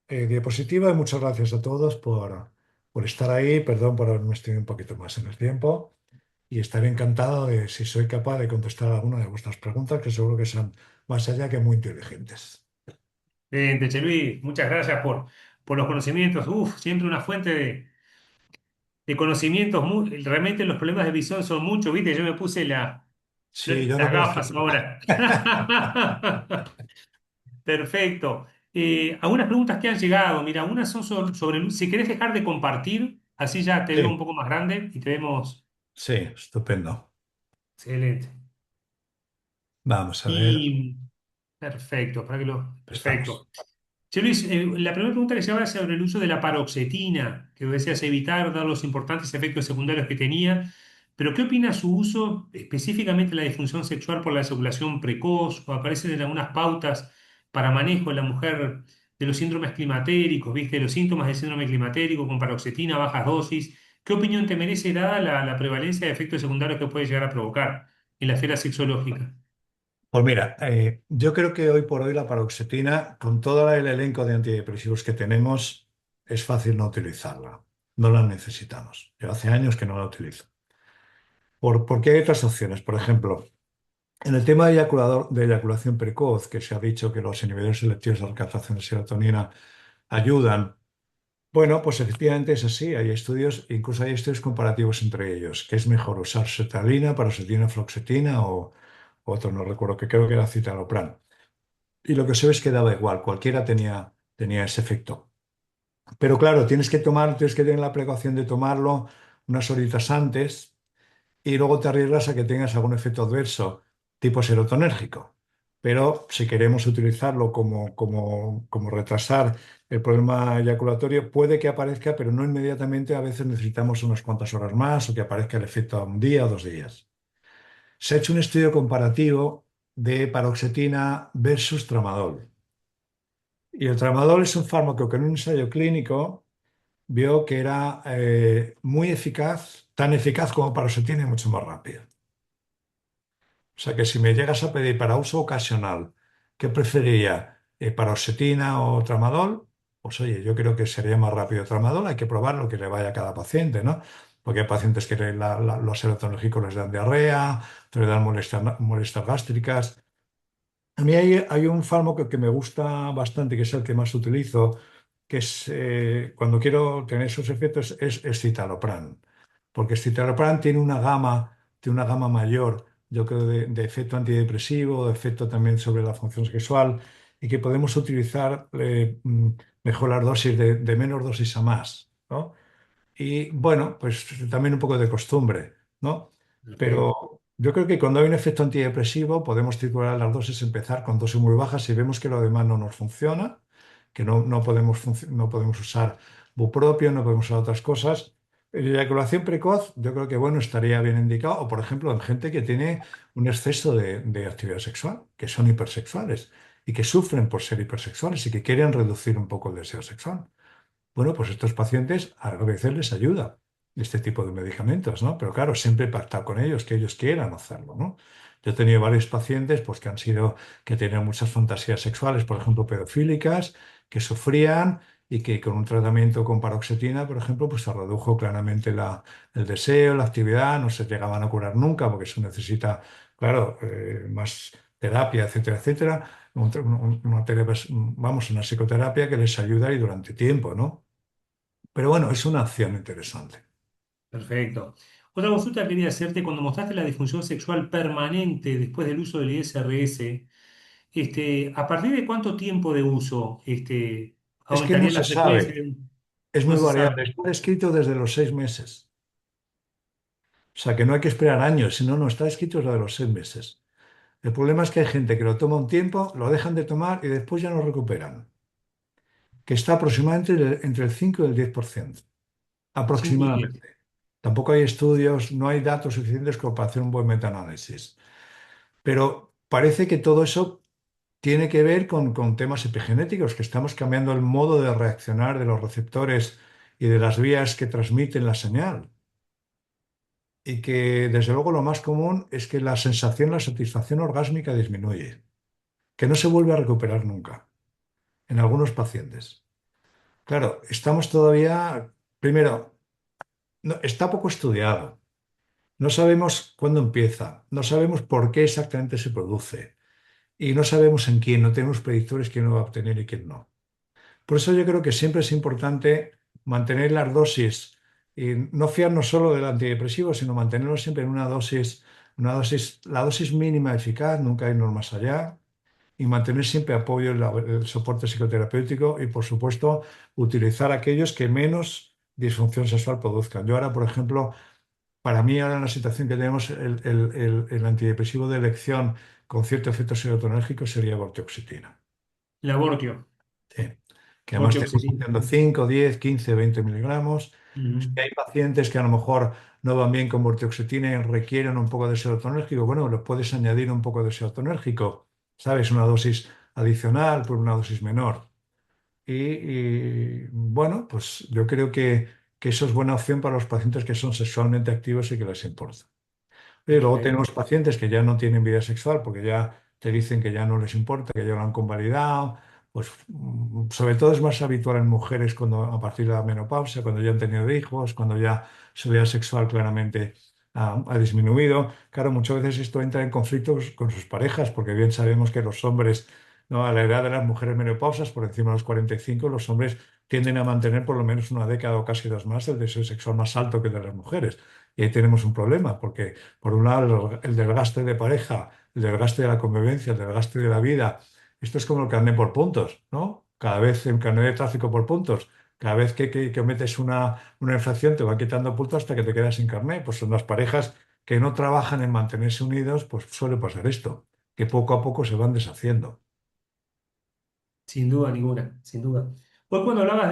diapositiva y muchas gracias a todos por estar ahí. Perdón por haberme extendido un poquito más en el tiempo y estaré encantado de si soy capaz de contestar alguna de vuestras preguntas, que seguro que son más allá que muy inteligentes. Teche Luis, muchas gracias por los conocimientos. Uf, siempre una fuente de conocimientos. Realmente los problemas de visión son muchos, ¿viste? Yo me puse Sí, yo no las creo que... gafas ahora. Perfecto. Algunas preguntas que han llegado. Mira, unas son si querés dejar de compartir, así ya te veo un Sí, poco más grande y te vemos. sí, estupendo. Excelente. Vamos a ver, Y perfecto, estamos. perfecto. Che, Luis, la primera pregunta que se habla es sobre el uso de la paroxetina, que deseas evitar, dar los importantes efectos secundarios que tenía, pero ¿qué opina su uso, específicamente la disfunción sexual por la eyaculación precoz, o aparecen en algunas pautas para manejo en la mujer de los síndromes climatéricos, viste, los síntomas del síndrome climatérico con paroxetina, bajas dosis? ¿Qué opinión te merece dada la prevalencia de efectos secundarios que puede llegar a provocar en la esfera sexológica? Pues mira, yo creo que hoy por hoy la paroxetina, con todo el elenco de antidepresivos que tenemos, es fácil no utilizarla. No la necesitamos. Yo hace años que no la utilizo. Porque hay otras opciones. Por ejemplo, en el tema de eyaculación precoz, que se ha dicho que los inhibidores selectivos de la captación de serotonina ayudan. Bueno, pues efectivamente es así. Hay estudios, incluso hay estudios comparativos entre ellos. ¿Qué es mejor usar sertralina, paroxetina, fluoxetina o otro? No recuerdo, que creo que era citalopram. Y lo que se ve es que daba igual, cualquiera tenía ese efecto. Pero claro, tienes que tener la precaución de tomarlo unas horitas antes y luego te arriesgas a que tengas algún efecto adverso tipo serotonérgico. pero si queremos utilizarlo como retrasar el problema eyaculatorio, puede que aparezca, pero no inmediatamente. A veces necesitamos unas cuantas horas más o que aparezca el efecto a un día o 2 días. Se ha hecho un estudio comparativo de paroxetina versus tramadol. Y el tramadol es un fármaco que en un ensayo clínico vio que era muy eficaz, tan eficaz como paroxetina y mucho más rápido. O sea que si me llegas a pedir para uso ocasional, ¿qué preferiría? ¿Paroxetina o tramadol? Pues oye, yo creo que sería más rápido tramadol. Hay que probar lo que le vaya a cada paciente, ¿no? Porque hay pacientes que los serotonérgicos les dan diarrea, otros les dan molestias gástricas. A mí hay un fármaco que me gusta bastante, que es el que más utilizo, que es cuando quiero tener esos efectos, es citalopram. Porque el citalopram tiene una gama mayor, yo creo, de efecto antidepresivo, de efecto también sobre la función sexual, y que podemos utilizar mejor las dosis, de menos dosis a más, ¿no? Y bueno, pues también un poco de costumbre, ¿no? Perfecto. Pero yo creo que cuando hay un efecto antidepresivo podemos titular las dosis, empezar con dosis muy bajas si vemos que lo demás no nos funciona, que no podemos usar bupropio, no podemos usar otras cosas. Eyaculación precoz, yo creo que bueno, estaría bien indicado, o por ejemplo, en gente que tiene un exceso de actividad sexual, que son hipersexuales y que sufren por ser hipersexuales y que quieren reducir un poco el deseo sexual. Bueno, pues estos pacientes a veces les ayuda este tipo de medicamentos, ¿no? Pero claro, siempre pactar con ellos, que ellos quieran hacerlo, ¿no? Yo he tenido varios pacientes pues, que tenían muchas fantasías sexuales, por ejemplo, pedofílicas, que sufrían y que con un tratamiento con paroxetina, por ejemplo, pues se redujo claramente el deseo, la actividad, no se llegaban a curar nunca porque eso necesita, claro, más terapia, etcétera, etcétera. Vamos, una psicoterapia que les ayuda y durante tiempo, ¿no? Pero bueno, es una acción interesante. Perfecto. Otra consulta que quería hacerte, cuando mostraste la disfunción sexual permanente después del uso del ISRS, ¿a partir de cuánto tiempo de uso Es que no aumentaría la se frecuencia? sabe, es No muy se variable. sabe. Está escrito desde los 6 meses. O sea que no hay que esperar años, sino no, está escrito desde los 6 meses. El problema es que hay gente que lo toma un tiempo, lo dejan de tomar y después ya no recuperan, que está aproximadamente entre el 5 y el 10%. Cinco y diez. Aproximadamente. Tampoco hay estudios, no hay datos suficientes como para hacer un buen metaanálisis. Pero parece que todo eso tiene que ver con temas epigenéticos, que estamos cambiando el modo de reaccionar de los receptores y de las vías que transmiten la señal. Y que desde luego lo más común es que la sensación, la satisfacción orgásmica disminuye, que no se vuelve a recuperar nunca en algunos pacientes. Claro, estamos todavía, primero, está poco estudiado, no sabemos cuándo empieza, no sabemos por qué exactamente se produce y no sabemos en quién, no tenemos predictores quién lo va a obtener y quién no. Por eso yo creo que siempre es importante mantener las dosis y no fiarnos solo del antidepresivo, sino mantenerlo siempre en la dosis mínima eficaz, nunca irnos más allá, y mantener siempre apoyo en el soporte psicoterapéutico y, por supuesto, utilizar aquellos que menos disfunción sexual produzcan. Yo ahora, por ejemplo, para mí ahora en la situación que tenemos, el antidepresivo de elección con cierto efecto serotonérgico sería vortioxetina. El abortio. Sí. Que además tenemos Vortioxetina. haciendo 5, 10, 15, 20 miligramos. Si Ujú. hay pacientes que a lo mejor no van bien con vortioxetina y requieren un poco de serotonérgico, bueno, lo puedes añadir un poco de serotonérgico, ¿sabes? Una dosis adicional por una dosis menor. Bueno, pues yo creo que eso es buena opción para los pacientes que son sexualmente activos y que les importa. Y luego Perfecto. tenemos pacientes que ya no tienen vida sexual porque ya te dicen que ya no les importa, que ya lo han convalidado. Pues sobre todo es más habitual en mujeres cuando a partir de la menopausia, cuando ya han tenido hijos, cuando ya su vida sexual claramente ha disminuido. Claro, muchas veces esto entra en conflictos con sus parejas, porque bien sabemos que los hombres, ¿no? A la edad de las mujeres menopausas, por encima de los 45, los hombres tienden a mantener por lo menos una década o casi dos más el deseo sexual más alto que el de las mujeres. Y ahí tenemos un problema, porque por un lado, el desgaste de pareja, el desgaste de la convivencia, el desgaste de la vida. Esto es como el carnet por puntos, ¿no? Cada vez el carnet de tráfico por puntos. Cada vez que cometes una infracción te va quitando puntos hasta que te quedas sin carnet. Pues son las parejas que no trabajan en mantenerse unidos, pues suele pasar esto. que poco a poco se van deshaciendo. Sin duda ninguna, sin duda. Hoy cuando hablabas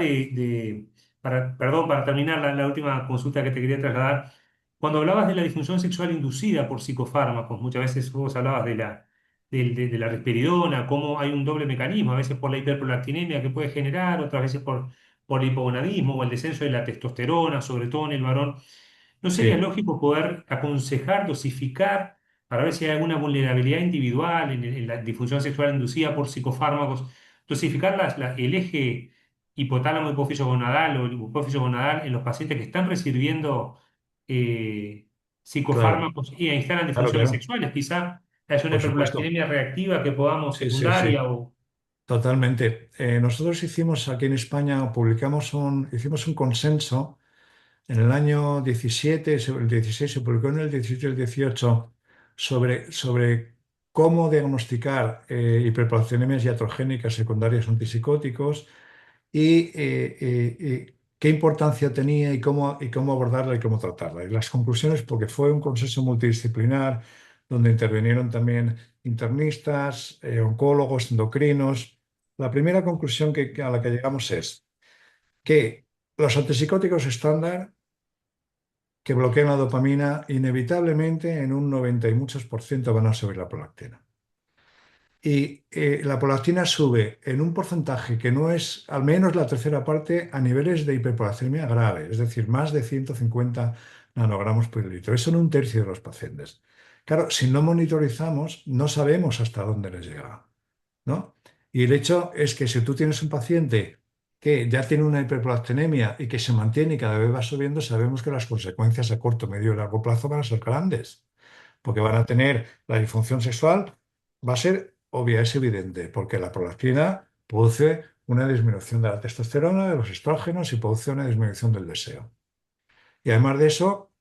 perdón, para terminar la última consulta que te quería trasladar, cuando hablabas de la disfunción sexual inducida por psicofármacos, muchas veces vos hablabas de la risperidona, cómo hay un doble mecanismo, a veces por la hiperprolactinemia que puede generar, otras veces por el hipogonadismo o el descenso de la testosterona, sobre todo en el varón. ¿No sería Sí, lógico poder aconsejar, dosificar, para ver si hay alguna vulnerabilidad individual en la disfunción sexual inducida por psicofármacos, dosificar el eje hipotálamo hipófiso gonadal o el hipófiso gonadal en los pacientes que están recibiendo eh, claro, psicofármacos y instalan claro, disfunciones claro, sexuales? Quizá es una por supuesto. hiperplastinemia reactiva que podamos Sí, sí, sí, secundaria o... totalmente. Nosotros hicimos aquí en España, hicimos un consenso en el año 17, el 16 se publicó en el 17 y el 18 sobre cómo diagnosticar hiperprolactinemias iatrogénicas secundarias antipsicóticos y qué importancia tenía y cómo abordarla y cómo tratarla. Y las conclusiones, porque fue un consenso multidisciplinar donde intervinieron también internistas, oncólogos, endocrinos. La primera conclusión a la que llegamos es que los antipsicóticos estándar que bloquean la dopamina, inevitablemente en un 90 y muchos por ciento van a subir la prolactina. Y la prolactina sube en un porcentaje que no es al menos la tercera parte a niveles de hiperprolactinemia grave, es decir, más de 150 nanogramos por litro. Eso en un tercio de los pacientes. Claro, si no monitorizamos, no sabemos hasta dónde les llega, ¿no? Y el hecho es que si tú tienes un paciente que ya tiene una hiperprolactinemia y que se mantiene y cada vez va subiendo, sabemos que las consecuencias a corto, medio y largo plazo van a ser grandes, porque van a tener la disfunción sexual, va a ser obvia, es evidente, porque la prolactina produce una disminución de la testosterona, de los estrógenos y produce una disminución del deseo. Y además de eso,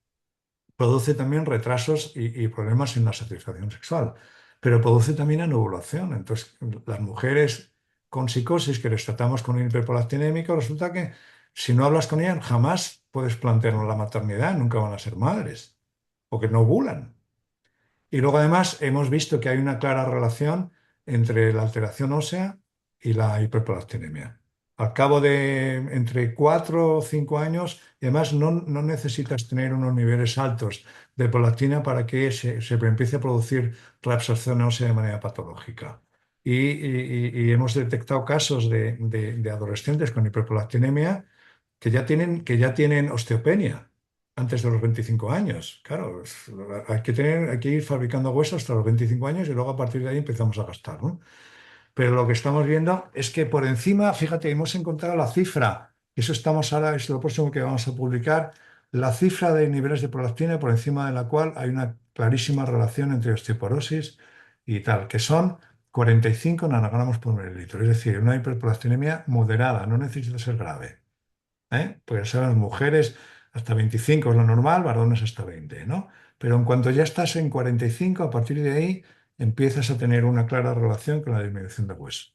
produce también retrasos y problemas en la satisfacción sexual, pero produce también anovulación. Entonces, las mujeres con psicosis que les tratamos con un hiperprolactinémico, resulta que si no hablas con ellas, jamás puedes plantearnos la maternidad, nunca van a ser madres, porque no ovulan. Y luego además hemos visto que hay una clara relación entre la alteración ósea y la hiperprolactinemia. Al cabo de entre 4 o 5 años, y además no necesitas tener unos niveles altos de prolactina para que se empiece a producir reabsorción ósea de manera patológica. Y hemos detectado casos de adolescentes con hiperprolactinemia que ya tienen osteopenia antes de los 25 años. Claro, hay que ir fabricando huesos hasta los 25 años y luego a partir de ahí empezamos a gastar, ¿no? Pero lo que estamos viendo es que por encima, fíjate, hemos encontrado la cifra, eso estamos ahora, es lo próximo que vamos a publicar, la cifra de niveles de prolactina por encima de la cual hay una clarísima relación entre osteoporosis y tal, que son 45 nanogramos por mililitro, es decir, una hiperprolactinemia moderada, no necesita ser grave. Porque son las mujeres hasta 25 es lo normal, varones hasta 20, ¿no? Pero en cuanto ya estás en 45, a partir de ahí empiezas a tener una clara relación con la disminución de hueso.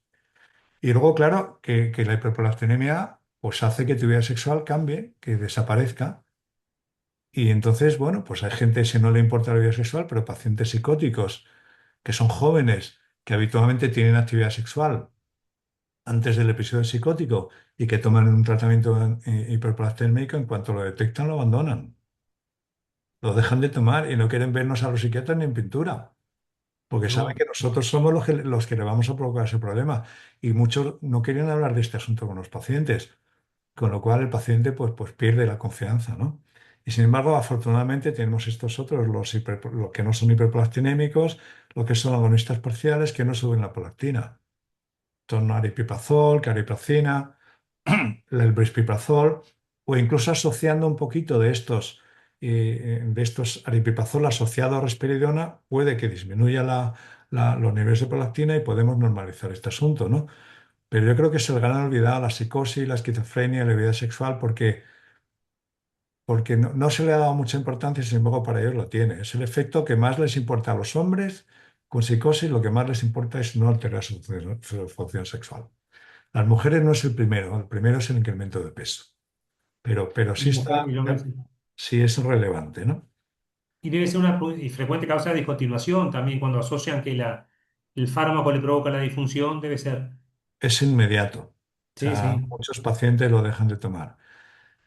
Y luego, claro, que la hiperprolactinemia pues hace que tu vida sexual cambie, que desaparezca. Y entonces, bueno, pues hay gente que no le importa la vida sexual, pero pacientes psicóticos que son jóvenes, que habitualmente tienen actividad sexual antes del episodio psicótico y que toman un tratamiento hiperplastinémico, en cuanto lo detectan, lo abandonan. Lo dejan de tomar y no quieren vernos a los psiquiatras ni en pintura, porque saben No, que nosotros somos los que le vamos a provocar ese problema. Y muchos no quieren hablar de este asunto con los pacientes, con lo cual el paciente pues pierde la confianza, ¿no? Y sin embargo, afortunadamente tenemos estos otros, los que no son hiperplastinémicos, los que son agonistas parciales, que no suben la prolactina. Son aripiprazol, cariprazina, el brispiprazol, o incluso asociando un poquito de estos aripiprazol asociado a risperidona, puede que disminuya los niveles de prolactina y podemos normalizar este asunto, ¿no? Pero yo creo que se le han olvidado la psicosis, la esquizofrenia, la vida sexual, porque no se le ha dado mucha importancia y sin embargo para ellos lo tiene. Es el efecto que más les importa a los hombres con psicosis, lo que más les importa es no alterar su función sexual. Las mujeres no es el primero es el incremento de peso, pero y, sí está, y lo me- sí es relevante, ¿no? y debe ser una frecuente causa de discontinuación también cuando asocian que el fármaco le provoca la disfunción, debe ser. Es inmediato. O Sí, sea, sí. muchos pacientes lo dejan de tomar.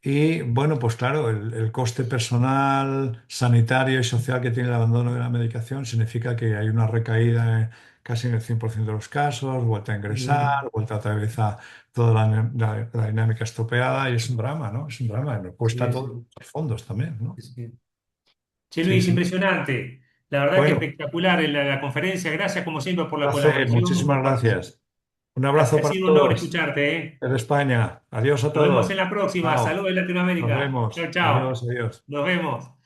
Y bueno, pues claro, el coste personal, sanitario y social que tiene el abandono de la medicación significa que hay una recaída casi en el 100% de los casos, vuelta a Mm, ingresar, vuelta otra vez a toda la dinámica estropeada y es un drama, ¿no? Es un drama, nos cuesta sí, todos sí, los fondos también, ¿no? sí, sí. Che, Sí, Luis, sí. impresionante. La verdad que Bueno, espectacular en la conferencia. Gracias, como siempre, por la placer, colaboración. muchísimas gracias. Un Ha, abrazo ha para sido un honor todos escucharte, ¿eh? desde España. Adiós a Nos vemos en todos. la próxima. Chao. Saludos de Nos Latinoamérica. Chao, vemos. Adiós, chao. adiós. Nos vemos.